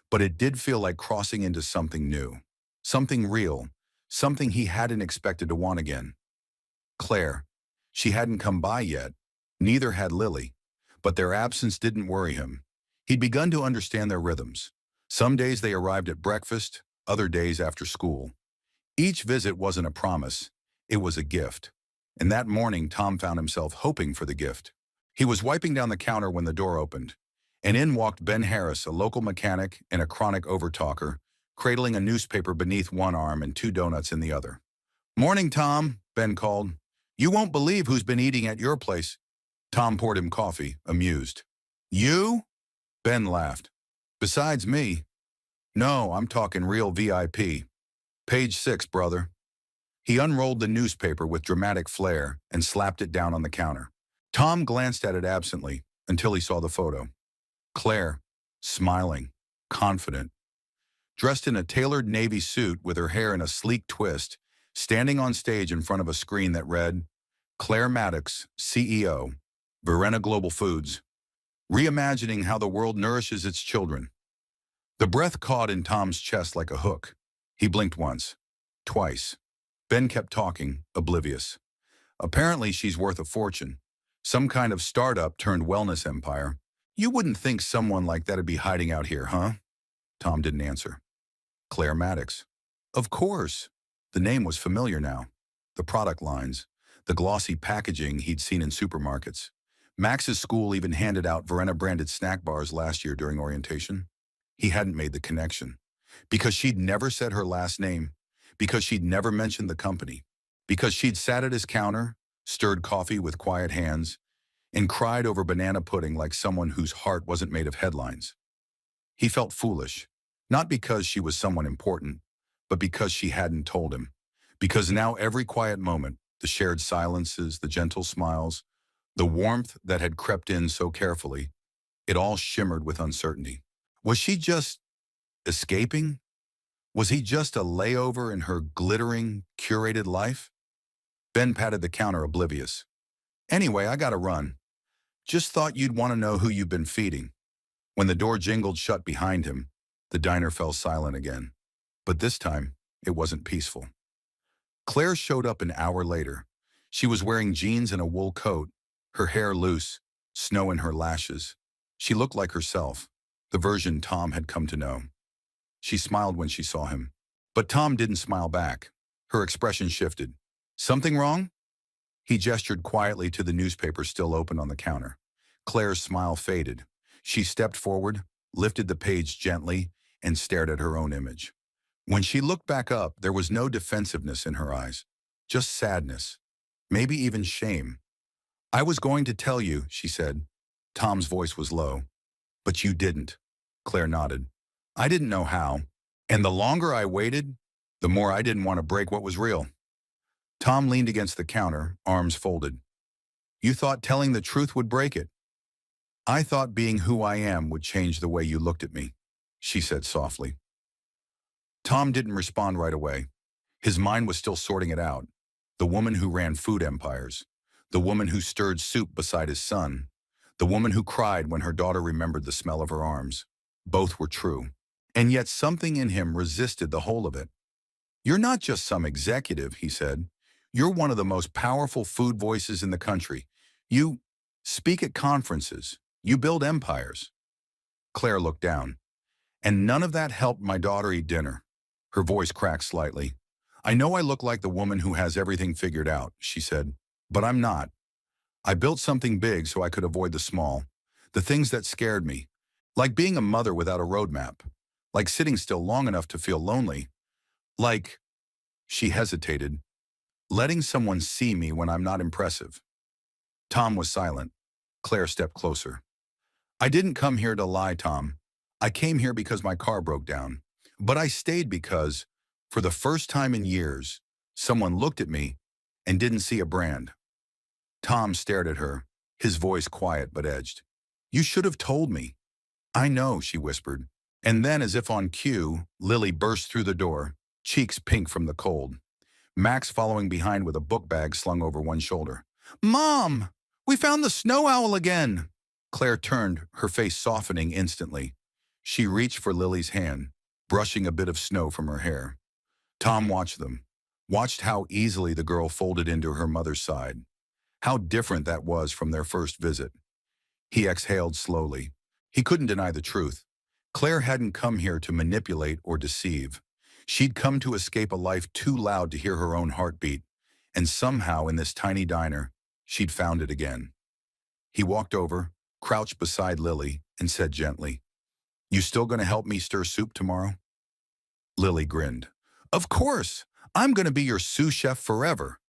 But it did feel like crossing into something new, something real, something he hadn't expected to want again. Claire. She hadn't come by yet. Neither had Lily. But their absence didn't worry him. He'd begun to understand their rhythms. Some days they arrived at breakfast, other days after school. Each visit wasn't a promise, it was a gift. And that morning, Tom found himself hoping for the gift. He was wiping down the counter when the door opened, and in walked Ben Harris, a local mechanic and a chronic overtalker, cradling a newspaper beneath one arm and 2 donuts in the other. "Morning, Tom," Ben called. "You won't believe who's been eating at your place." Tom poured him coffee, amused. "You?" Ben laughed. "Besides me." "No, I'm talking real VIP. Page 6, brother." He unrolled the newspaper with dramatic flair and slapped it down on the counter. Tom glanced at it absently until he saw the photo. Claire, smiling, confident, dressed in a tailored navy suit with her hair in a sleek twist, standing on stage in front of a screen that read, "Claire Maddox, CEO, Verena Global Foods, reimagining how the world nourishes its children." The breath caught in Tom's chest like a hook. He blinked once, twice. Ben kept talking, oblivious. "Apparently she's worth a fortune. Some kind of startup turned wellness empire. You wouldn't think someone like that'd be hiding out here, huh?" Tom didn't answer. "Claire Maddox." Of course. The name was familiar now. The product lines, the glossy packaging he'd seen in supermarkets. Max's school even handed out Verena-branded snack bars last year during orientation. He hadn't made the connection. Because she'd never said her last name. Because she'd never mentioned the company. Because she'd sat at his counter, stirred coffee with quiet hands, and cried over banana pudding like someone whose heart wasn't made of headlines. He felt foolish, not because she was someone important, but because she hadn't told him. Because now every quiet moment, the shared silences, the gentle smiles, the warmth that had crept in so carefully, it all shimmered with uncertainty. Was she just escaping? Was he just a layover in her glittering, curated life? Ben patted the counter, oblivious. "Anyway, I gotta run. Just thought you'd want to know who you've been feeding." When the door jingled shut behind him, the diner fell silent again. But this time, it wasn't peaceful. Claire showed up an hour later. She was wearing jeans and a wool coat, her hair loose, snow in her lashes. She looked like herself, the version Tom had come to know. She smiled when she saw him. But Tom didn't smile back. Her expression shifted. "Something wrong?" He gestured quietly to the newspaper still open on the counter. Claire's smile faded. She stepped forward, lifted the page gently, and stared at her own image. When she looked back up, there was no defensiveness in her eyes, just sadness, maybe even shame. "I was going to tell you," she said. Tom's voice was low. "But you didn't." Claire nodded. "I didn't know how. And the longer I waited, the more I didn't want to break what was real." Tom leaned against the counter, arms folded. "You thought telling the truth would break it." "I thought being who I am would change the way you looked at me," she said softly. Tom didn't respond right away. His mind was still sorting it out. The woman who ran food empires. The woman who stirred soup beside his son. The woman who cried when her daughter remembered the smell of her arms. Both were true. And yet something in him resisted the whole of it. "You're not just some executive," he said. "You're one of the most powerful food voices in the country. You speak at conferences. You build empires." Claire looked down. "And none of that helped my daughter eat dinner." Her voice cracked slightly. "I know I look like the woman who has everything figured out," she said, "but I'm not. I built something big so I could avoid the small, the things that scared me, like being a mother without a roadmap, like sitting still long enough to feel lonely, like," she hesitated, "letting someone see me when I'm not impressive." Tom was silent. Claire stepped closer. "I didn't come here to lie, Tom. I came here because my car broke down. But I stayed because, for the first time in years, someone looked at me and didn't see a brand." Tom stared at her, his voice quiet but edged. "You should have told me." "I know," she whispered. And then, as if on cue, Lily burst through the door, cheeks pink from the cold. Max following behind with a book bag slung over one shoulder. "Mom! We found the snow owl again!" Claire turned, her face softening instantly. She reached for Lily's hand, brushing a bit of snow from her hair. Tom watched them, watched how easily the girl folded into her mother's side. How different that was from their first visit. He exhaled slowly. He couldn't deny the truth. Claire hadn't come here to manipulate or deceive. She'd come to escape a life too loud to hear her own heartbeat, and somehow in this tiny diner, she'd found it again. He walked over, crouched beside Lily, and said gently, "You still gonna help me stir soup tomorrow?" Lily grinned. "Of course! I'm gonna be your sous chef forever."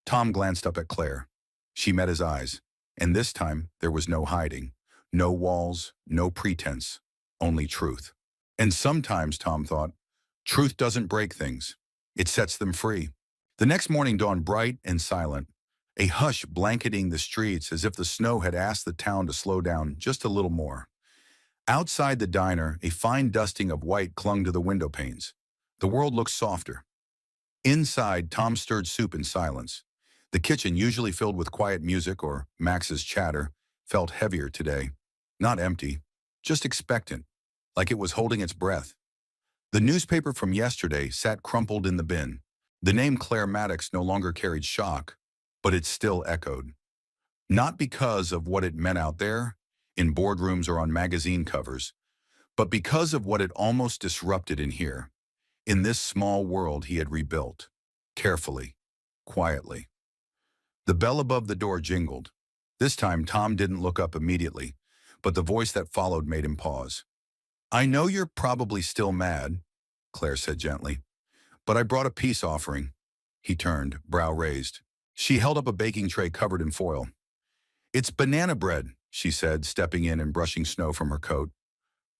Tom glanced up at Claire. She met his eyes, and this time there was no hiding. No walls, no pretense, only truth. And sometimes, Tom thought, truth doesn't break things. It sets them free. The next morning dawned bright and silent, a hush blanketing the streets as if the snow had asked the town to slow down just a little more. Outside the diner, a fine dusting of white clung to the window panes. The world looked softer. Inside, Tom stirred soup in silence. The kitchen, usually filled with quiet music or Max's chatter, felt heavier today. Not empty, just expectant, like it was holding its breath. The newspaper from yesterday sat crumpled in the bin. The name Claire Maddox no longer carried shock, but it still echoed. Not because of what it meant out there, in boardrooms or on magazine covers, but because of what it almost disrupted in here, in this small world he had rebuilt, carefully, quietly. The bell above the door jingled. This time Tom didn't look up immediately, but the voice that followed made him pause. "I know you're probably still mad," Claire said gently, "but I brought a peace offering." He turned, brow raised. She held up a baking tray covered in foil. "It's banana bread," she said, stepping in and brushing snow from her coat.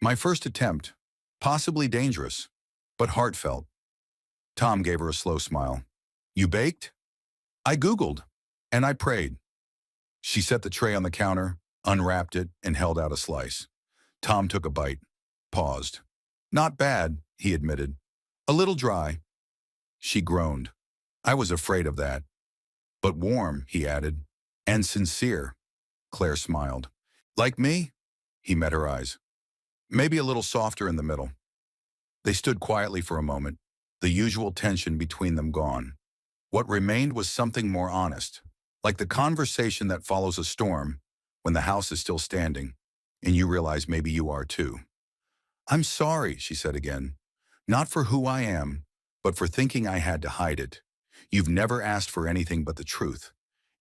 "My first attempt. Possibly dangerous, but heartfelt." Tom gave her a slow smile. "You baked?" "I Googled, and I prayed." She set the tray on the counter, unwrapped it, and held out a slice. Tom took a bite, paused. "Not bad," he admitted. "A little dry." She groaned. "I was afraid of that." "But warm," he added. "And sincere." Claire smiled. "Like me?" He met her eyes. "Maybe a little softer in the middle." They stood quietly for a moment, the usual tension between them gone. What remained was something more honest, like the conversation that follows a storm when the house is still standing, and you realize maybe you are too. "I'm sorry," she said again. "Not for who I am, but for thinking I had to hide it. You've never asked for anything but the truth,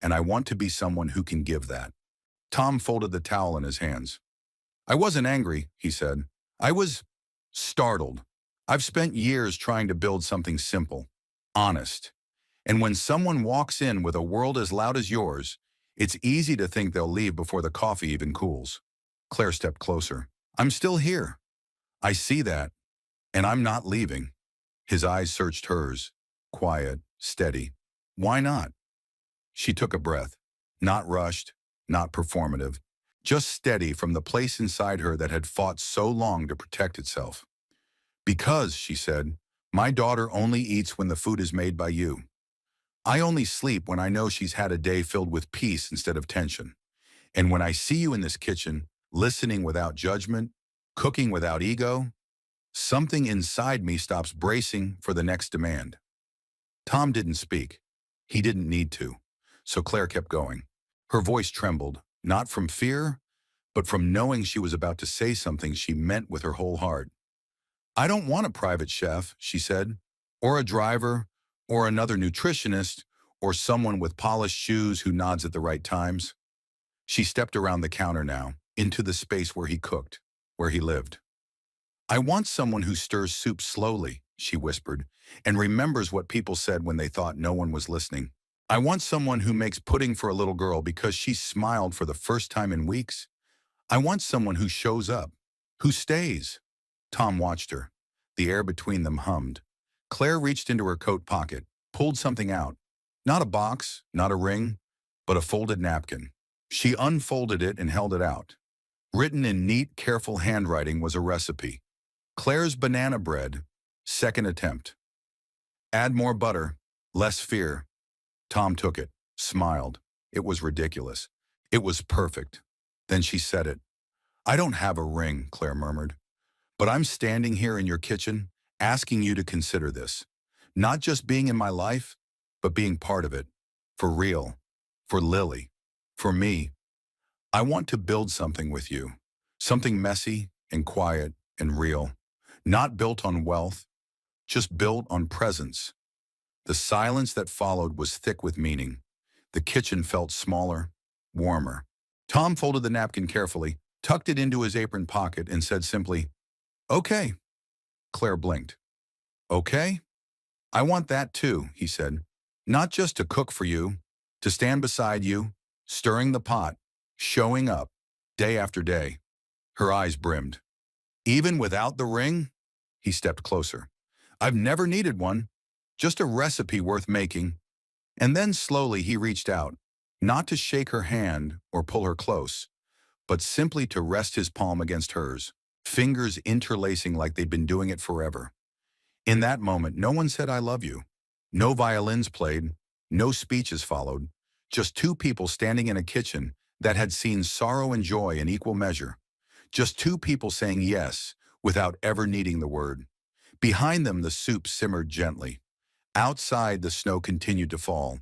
and I want to be someone who can give that." Tom folded the towel in his hands. "I wasn't angry," he said. "I was startled. I've spent years trying to build something simple, honest. And when someone walks in with a world as loud as yours, it's easy to think they'll leave before the coffee even cools." Claire stepped closer. "I'm still here. I see that, and I'm not leaving." His eyes searched hers, quiet, steady. "Why not?" She took a breath, not rushed, not performative, just steady from the place inside her that had fought so long to protect itself. "Because," she said, "my daughter only eats when the food is made by you. I only sleep when I know she's had a day filled with peace instead of tension. And when I see you in this kitchen, listening without judgment, cooking without ego, something inside me stops bracing for the next demand." Tom didn't speak. He didn't need to. So Claire kept going. Her voice trembled, not from fear, but from knowing she was about to say something she meant with her whole heart. "I don't want a private chef," she said, "or a driver, or another nutritionist, or someone with polished shoes who nods at the right times." She stepped around the counter now, into the space where he cooked, where he lived. "I want someone who stirs soup slowly," she whispered, "and remembers what people said when they thought no one was listening. I want someone who makes pudding for a little girl because she smiled for the first time in weeks. I want someone who shows up, who stays." Tom watched her. The air between them hummed. Claire reached into her coat pocket, pulled something out. Not a box, not a ring, but a folded napkin. She unfolded it and held it out. Written in neat, careful handwriting was a recipe. "Claire's banana bread, second attempt. Add more butter, less fear." Tom took it, smiled. It was ridiculous. It was perfect. Then she said it. "I don't have a ring," Claire murmured, "but I'm standing here in your kitchen, asking you to consider this. Not just being in my life, but being part of it. For real. For Lily. For me. I want to build something with you. Something messy and quiet and real. Not built on wealth, just built on presence. The silence that followed was thick with meaning. The kitchen felt smaller, warmer. Tom folded the napkin carefully, tucked it into his apron pocket, and said simply, "Okay." Claire blinked. "Okay? I want that too," he said. "Not just to cook for you, to stand beside you, stirring the pot, showing up, day after day." Her eyes brimmed. "Even without the ring?" He stepped closer. "I've never needed one. Just a recipe worth making." And then slowly he reached out, not to shake her hand or pull her close, but simply to rest his palm against hers, fingers interlacing like they'd been doing it forever. In that moment, no one said, "I love you." No violins played, no speeches followed, just two people standing in a kitchen that had seen sorrow and joy in equal measure. Just two people saying yes without ever needing the word. Behind them, the soup simmered gently. Outside, the snow continued to fall,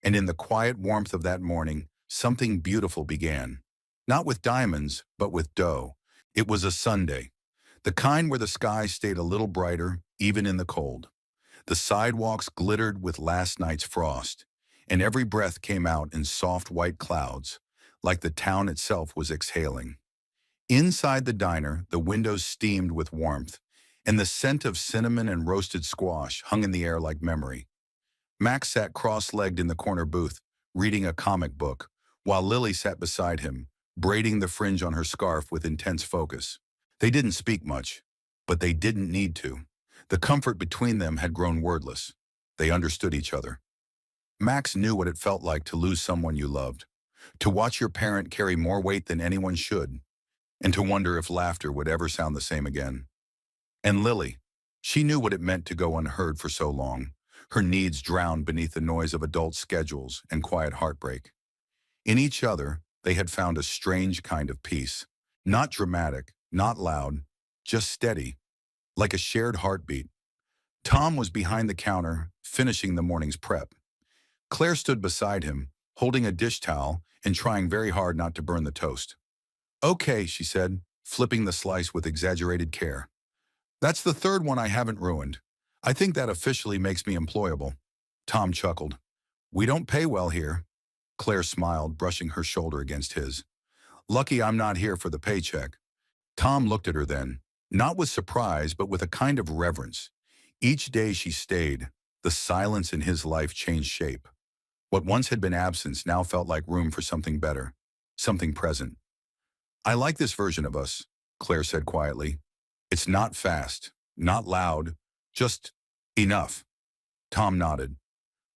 and in the quiet warmth of that morning, something beautiful began. Not with diamonds, but with dough. It was a Sunday, the kind where the sky stayed a little brighter, even in the cold. The sidewalks glittered with last night's frost, and every breath came out in soft white clouds, like the town itself was exhaling. Inside the diner, the windows steamed with warmth, and the scent of cinnamon and roasted squash hung in the air like memory. Max sat cross-legged in the corner booth, reading a comic book, while Lily sat beside him, braiding the fringe on her scarf with intense focus. They didn't speak much, but they didn't need to. The comfort between them had grown wordless. They understood each other. Max knew what it felt like to lose someone you loved, to watch your parent carry more weight than anyone should, and to wonder if laughter would ever sound the same again. And Lily, she knew what it meant to go unheard for so long, her needs drowned beneath the noise of adult schedules and quiet heartbreak. In each other, they had found a strange kind of peace. Not dramatic, not loud, just steady, like a shared heartbeat. Tom was behind the counter, finishing the morning's prep. Claire stood beside him, holding a dish towel and trying very hard not to burn the toast. "Okay," she said, flipping the slice with exaggerated care. "That's the third one I haven't ruined. I think that officially makes me employable." Tom chuckled. "We don't pay well here." Claire smiled, brushing her shoulder against his. "Lucky I'm not here for the paycheck." Tom looked at her then, not with surprise, but with a kind of reverence. Each day she stayed, the silence in his life changed shape. What once had been absence now felt like room for something better, something present. "I like this version of us," Claire said quietly. "It's not fast, not loud, just enough." Tom nodded.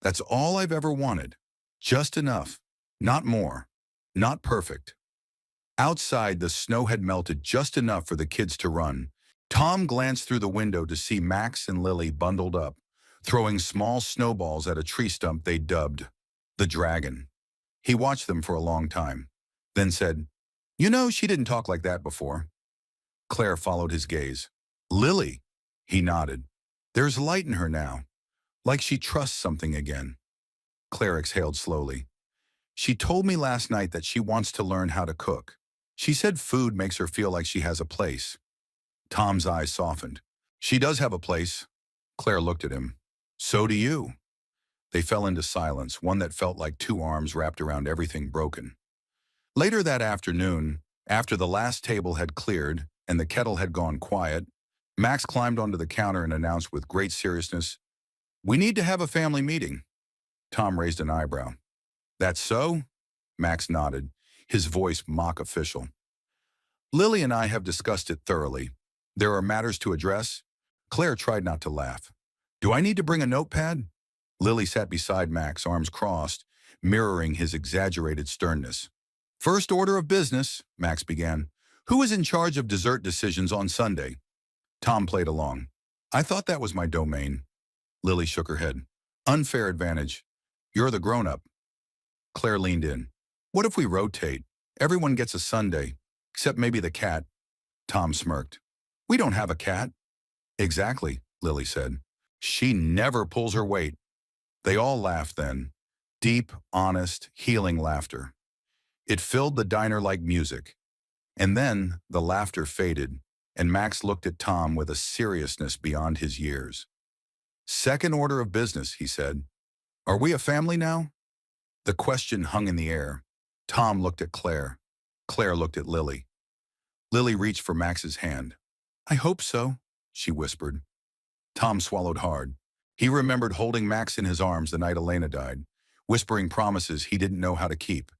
"That's all I've ever wanted. Just enough. Not more. Not perfect." Outside, the snow had melted just enough for the kids to run. Tom glanced through the window to see Max and Lily bundled up, throwing small snowballs at a tree stump they dubbed the Dragon. He watched them for a long time, then said, "You know, she didn't talk like that before." Claire followed his gaze. "Lily," he nodded. "There's light in her now, like she trusts something again." Claire exhaled slowly. "She told me last night that she wants to learn how to cook. She said food makes her feel like she has a place." Tom's eyes softened. "She does have a place." Claire looked at him. "So do you." They fell into silence, one that felt like two arms wrapped around everything broken. Later that afternoon, after the last table had cleared and the kettle had gone quiet, Max climbed onto the counter and announced with great seriousness, "We need to have a family meeting." Tom raised an eyebrow. "That's so?" Max nodded, his voice mock official. "Lily and I have discussed it thoroughly. There are matters to address." Claire tried not to laugh. "Do I need to bring a notepad?" Lily sat beside Max, arms crossed, mirroring his exaggerated sternness. "First order of business," Max began. "Who is in charge of dessert decisions on Sunday?" Tom played along. "I thought that was my domain." Lily shook her head. "Unfair advantage. You're the grown-up." Claire leaned in. "What if we rotate? Everyone gets a Sunday, except maybe the cat." Tom smirked. "We don't have a cat." "Exactly," Lily said. She never pulls her weight. They all laughed then. Deep, honest, healing laughter. It filled the diner like music. And then the laughter faded, and Max looked at Tom with a seriousness beyond his years. "Second order of business," he said. "Are we a family now?" The question hung in the air. Tom looked at Claire. Claire looked at Lily. Lily reached for Max's hand. "I hope so," she whispered. Tom swallowed hard. He remembered holding Max in his arms the night Elena died, whispering promises he didn't know how to keep.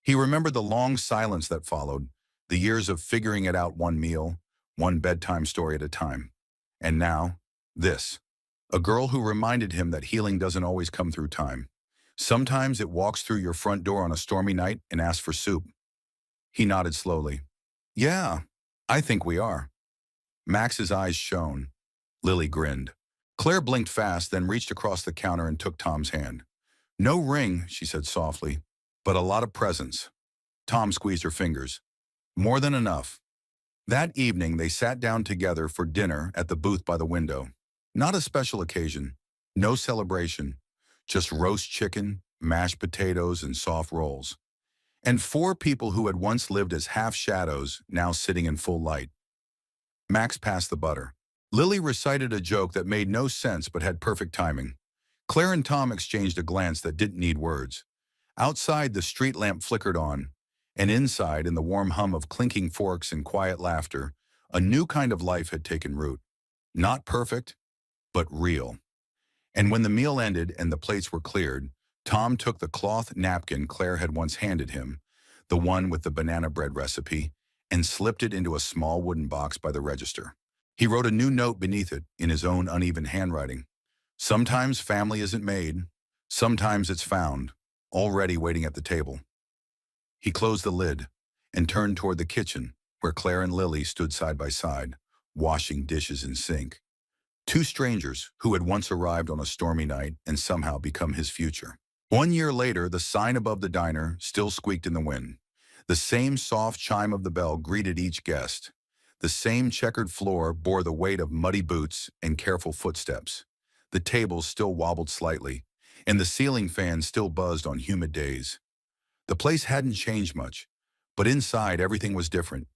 He remembered the long silence that followed, the years of figuring it out one meal, one bedtime story at a time. And now, this. A girl who reminded him that healing doesn't always come through time. Sometimes it walks through your front door on a stormy night and asks for soup. He nodded slowly. "Yeah, I think we are." Max's eyes shone. Lily grinned. Claire blinked fast, then reached across the counter and took Tom's hand. "No ring," she said softly, "but a lot of presents." Tom squeezed her fingers. "More than enough." That evening, they sat down together for dinner at the booth by the window. Not a special occasion, no celebration, just roast chicken, mashed potatoes, and soft rolls. And four people who had once lived as half shadows, now sitting in full light. Max passed the butter. Lily recited a joke that made no sense but had perfect timing. Claire and Tom exchanged a glance that didn't need words. Outside, the street lamp flickered on, and inside, in the warm hum of clinking forks and quiet laughter, a new kind of life had taken root. Not perfect, but real. And when the meal ended and the plates were cleared, Tom took the cloth napkin Claire had once handed him, the one with the banana bread recipe, and slipped it into a small wooden box by the register. He wrote a new note beneath it in his own uneven handwriting. "Sometimes family isn't made. Sometimes it's found, already waiting at the table." He closed the lid and turned toward the kitchen, where Claire and Lily stood side by side, washing dishes in sink. Two strangers who had once arrived on a stormy night and somehow become his future. 1 year later, the sign above the diner still squeaked in the wind. The same soft chime of the bell greeted each guest. The same checkered floor bore the weight of muddy boots and careful footsteps. The tables still wobbled slightly, and the ceiling fan still buzzed on humid days. The place hadn't changed much, but inside everything was different.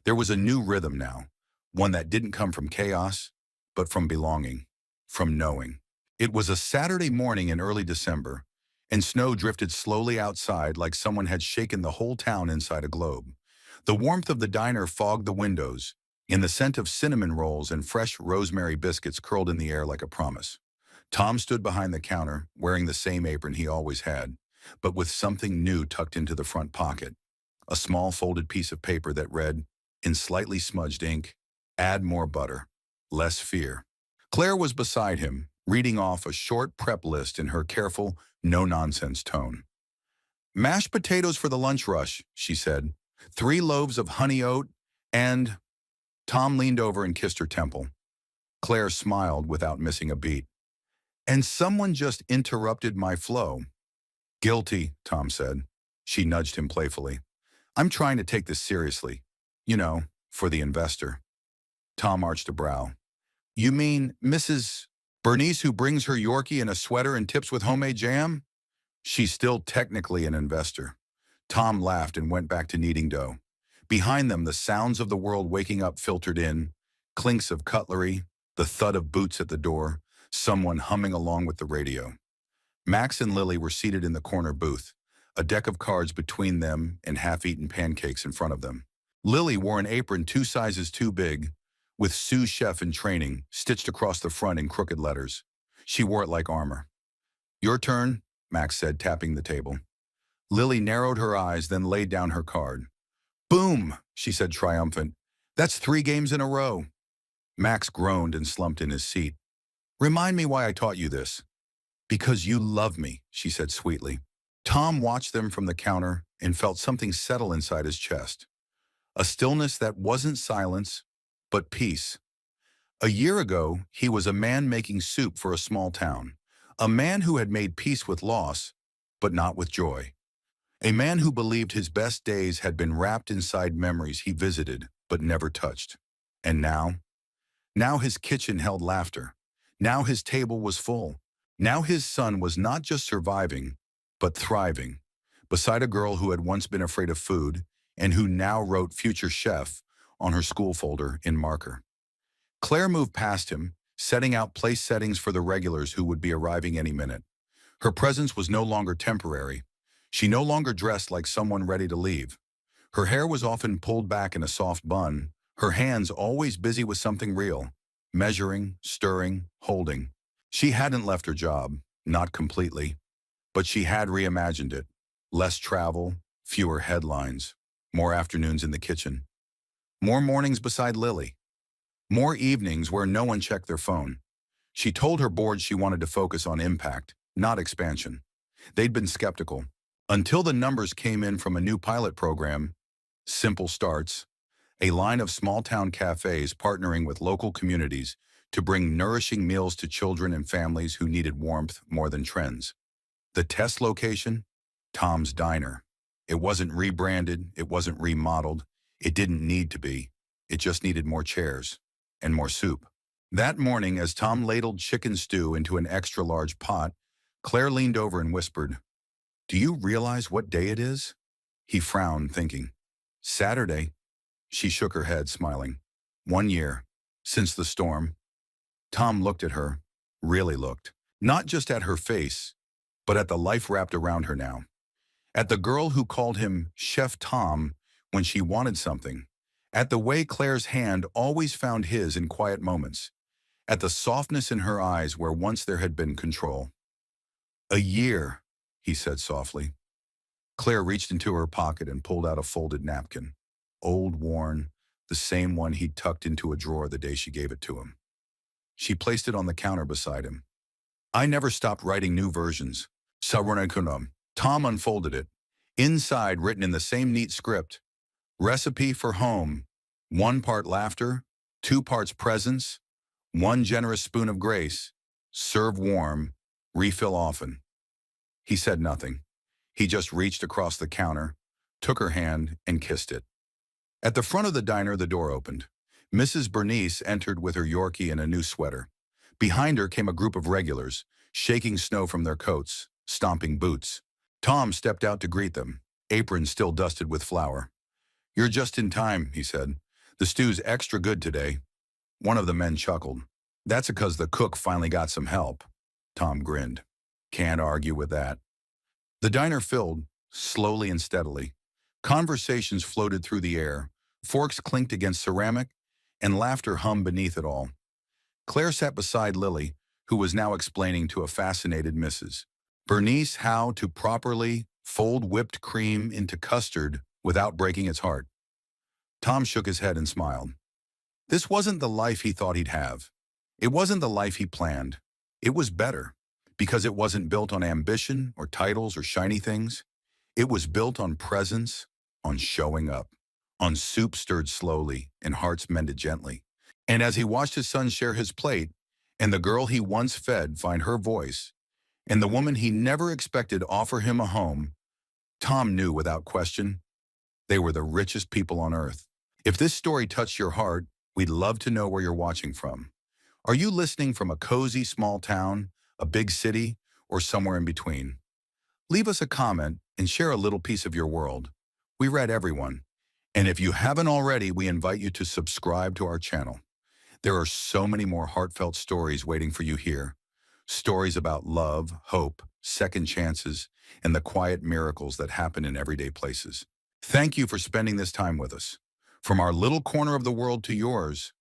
There was a new rhythm now, one that didn't come from chaos, but from belonging, from knowing. It was a Saturday morning in early December, and snow drifted slowly outside like someone had shaken the whole town inside a globe. The warmth of the diner fogged the windows, and the scent of cinnamon rolls and fresh rosemary biscuits curled in the air like a promise. Tom stood behind the counter, wearing the same apron he always had, but with something new tucked into the front pocket. A small folded piece of paper that read, in slightly smudged ink, "Add more butter, less fear." Claire was beside him, reading off a short prep list in her careful, no-nonsense tone. "Mashed potatoes for the lunch rush," she said. "3 loaves of honey oat, and—" Tom leaned over and kissed her temple. Claire smiled without missing a beat. "And someone just interrupted my flow." "Guilty," Tom said. She nudged him playfully. "I'm trying to take this seriously. You know, for the investor." Tom arched a brow. "You mean Mrs. Bernice who brings her Yorkie in a sweater and tips with homemade jam?" "She's still technically an investor." Tom laughed and went back to kneading dough. Behind them, the sounds of the world waking up filtered in, clinks of cutlery, the thud of boots at the door, someone humming along with the radio. Max and Lily were seated in the corner booth, a deck of cards between them and half-eaten pancakes in front of them. Lily wore an apron 2 sizes too big, with sous chef in training stitched across the front in crooked letters. She wore it like armor. "Your turn," Max said, tapping the table. Lily narrowed her eyes, then laid down her card. "Boom," she said, triumphant. "That's 3 games in a row." Max groaned and slumped in his seat. "Remind me why I taught you this." "Because you love me," she said sweetly. Tom watched them from the counter and felt something settle inside his chest. A stillness that wasn't silence, but peace. A year ago, he was a man making soup for a small town. A man who had made peace with loss, but not with joy. A man who believed his best days had been wrapped inside memories he visited, but never touched. And now? Now his kitchen held laughter. Now his table was full. Now his son was not just surviving, but thriving, beside a girl who had once been afraid of food and who now wrote future chef on her school folder in marker. Claire moved past him, setting out place settings for the regulars who would be arriving any minute. Her presence was no longer temporary. She no longer dressed like someone ready to leave. Her hair was often pulled back in a soft bun, her hands always busy with something real, measuring, stirring, holding. She hadn't left her job, not completely, but she had reimagined it. Less travel, fewer headlines, more afternoons in the kitchen, more mornings beside Lily, more evenings where no one checked their phone. She told her board she wanted to focus on impact, not expansion. They'd been skeptical, until the numbers came in from a new pilot program, Simple Starts, a line of small-town cafes partnering with local communities to bring nourishing meals to children and families who needed warmth more than trends. The test location? Tom's Diner. It wasn't rebranded, it wasn't remodeled, it didn't need to be. It just needed more chairs and more soup. That morning, as Tom ladled chicken stew into an extra-large pot, Claire leaned over and whispered, "Do you realize what day it is?" He frowned, thinking, "Saturday." She shook her head, smiling. 1 year, since the storm. Tom looked at her, really looked, not just at her face, but at the life wrapped around her now. At the girl who called him Chef Tom when she wanted something. At the way Claire's hand always found his in quiet moments. At the softness in her eyes where once there had been control. "A year," he said softly. Claire reached into her pocket and pulled out a folded napkin. Old, worn, the same one he'd tucked into a drawer the day she gave it to him. She placed it on the counter beside him. "I never stopped writing new versions." Sawarnakunam. Tom unfolded it. Inside, written in the same neat script, "Recipe for home. 1 part laughter, 2 parts presence, 1 generous spoon of grace. Serve warm, refill often." He said nothing. He just reached across the counter, took her hand, and kissed it. At the front of the diner, the door opened. Mrs. Bernice entered with her Yorkie and a new sweater. Behind her came a group of regulars, shaking snow from their coats, stomping boots. Tom stepped out to greet them, apron still dusted with flour. "You're just in time," he said. "The stew's extra good today." One of the men chuckled. "That's because the cook finally got some help." Tom grinned. "Can't argue with that." The diner filled, slowly and steadily. Conversations floated through the air, forks clinked against ceramic, and laughter hummed beneath it all. Claire sat beside Lily, who was now explaining to a fascinated Mrs. Bernice how to properly fold whipped cream into custard without breaking its heart. Tom shook his head and smiled. This wasn't the life he thought he'd have. It wasn't the life he planned. It was better, because it wasn't built on ambition or titles or shiny things. It was built on presence, on showing up, on soup stirred slowly and hearts mended gently. And as he watched his son share his plate, and the girl he once fed find her voice, and the woman he never expected offer him a home, Tom knew without question, they were the richest people on earth. If this story touched your heart, we'd love to know where you're watching from. Are you listening from a cozy small town, a big city, or somewhere in between? Leave us a comment and share a little piece of your world. We read everyone. And if you haven't already, we invite you to subscribe to our channel. There are so many more heartfelt stories waiting for you here. Stories about love, hope, second chances, and the quiet miracles that happen in everyday places. Thank you for spending this time with us. From our little corner of the world to yours,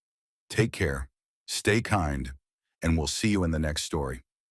take care, stay kind, and we'll see you in the next story.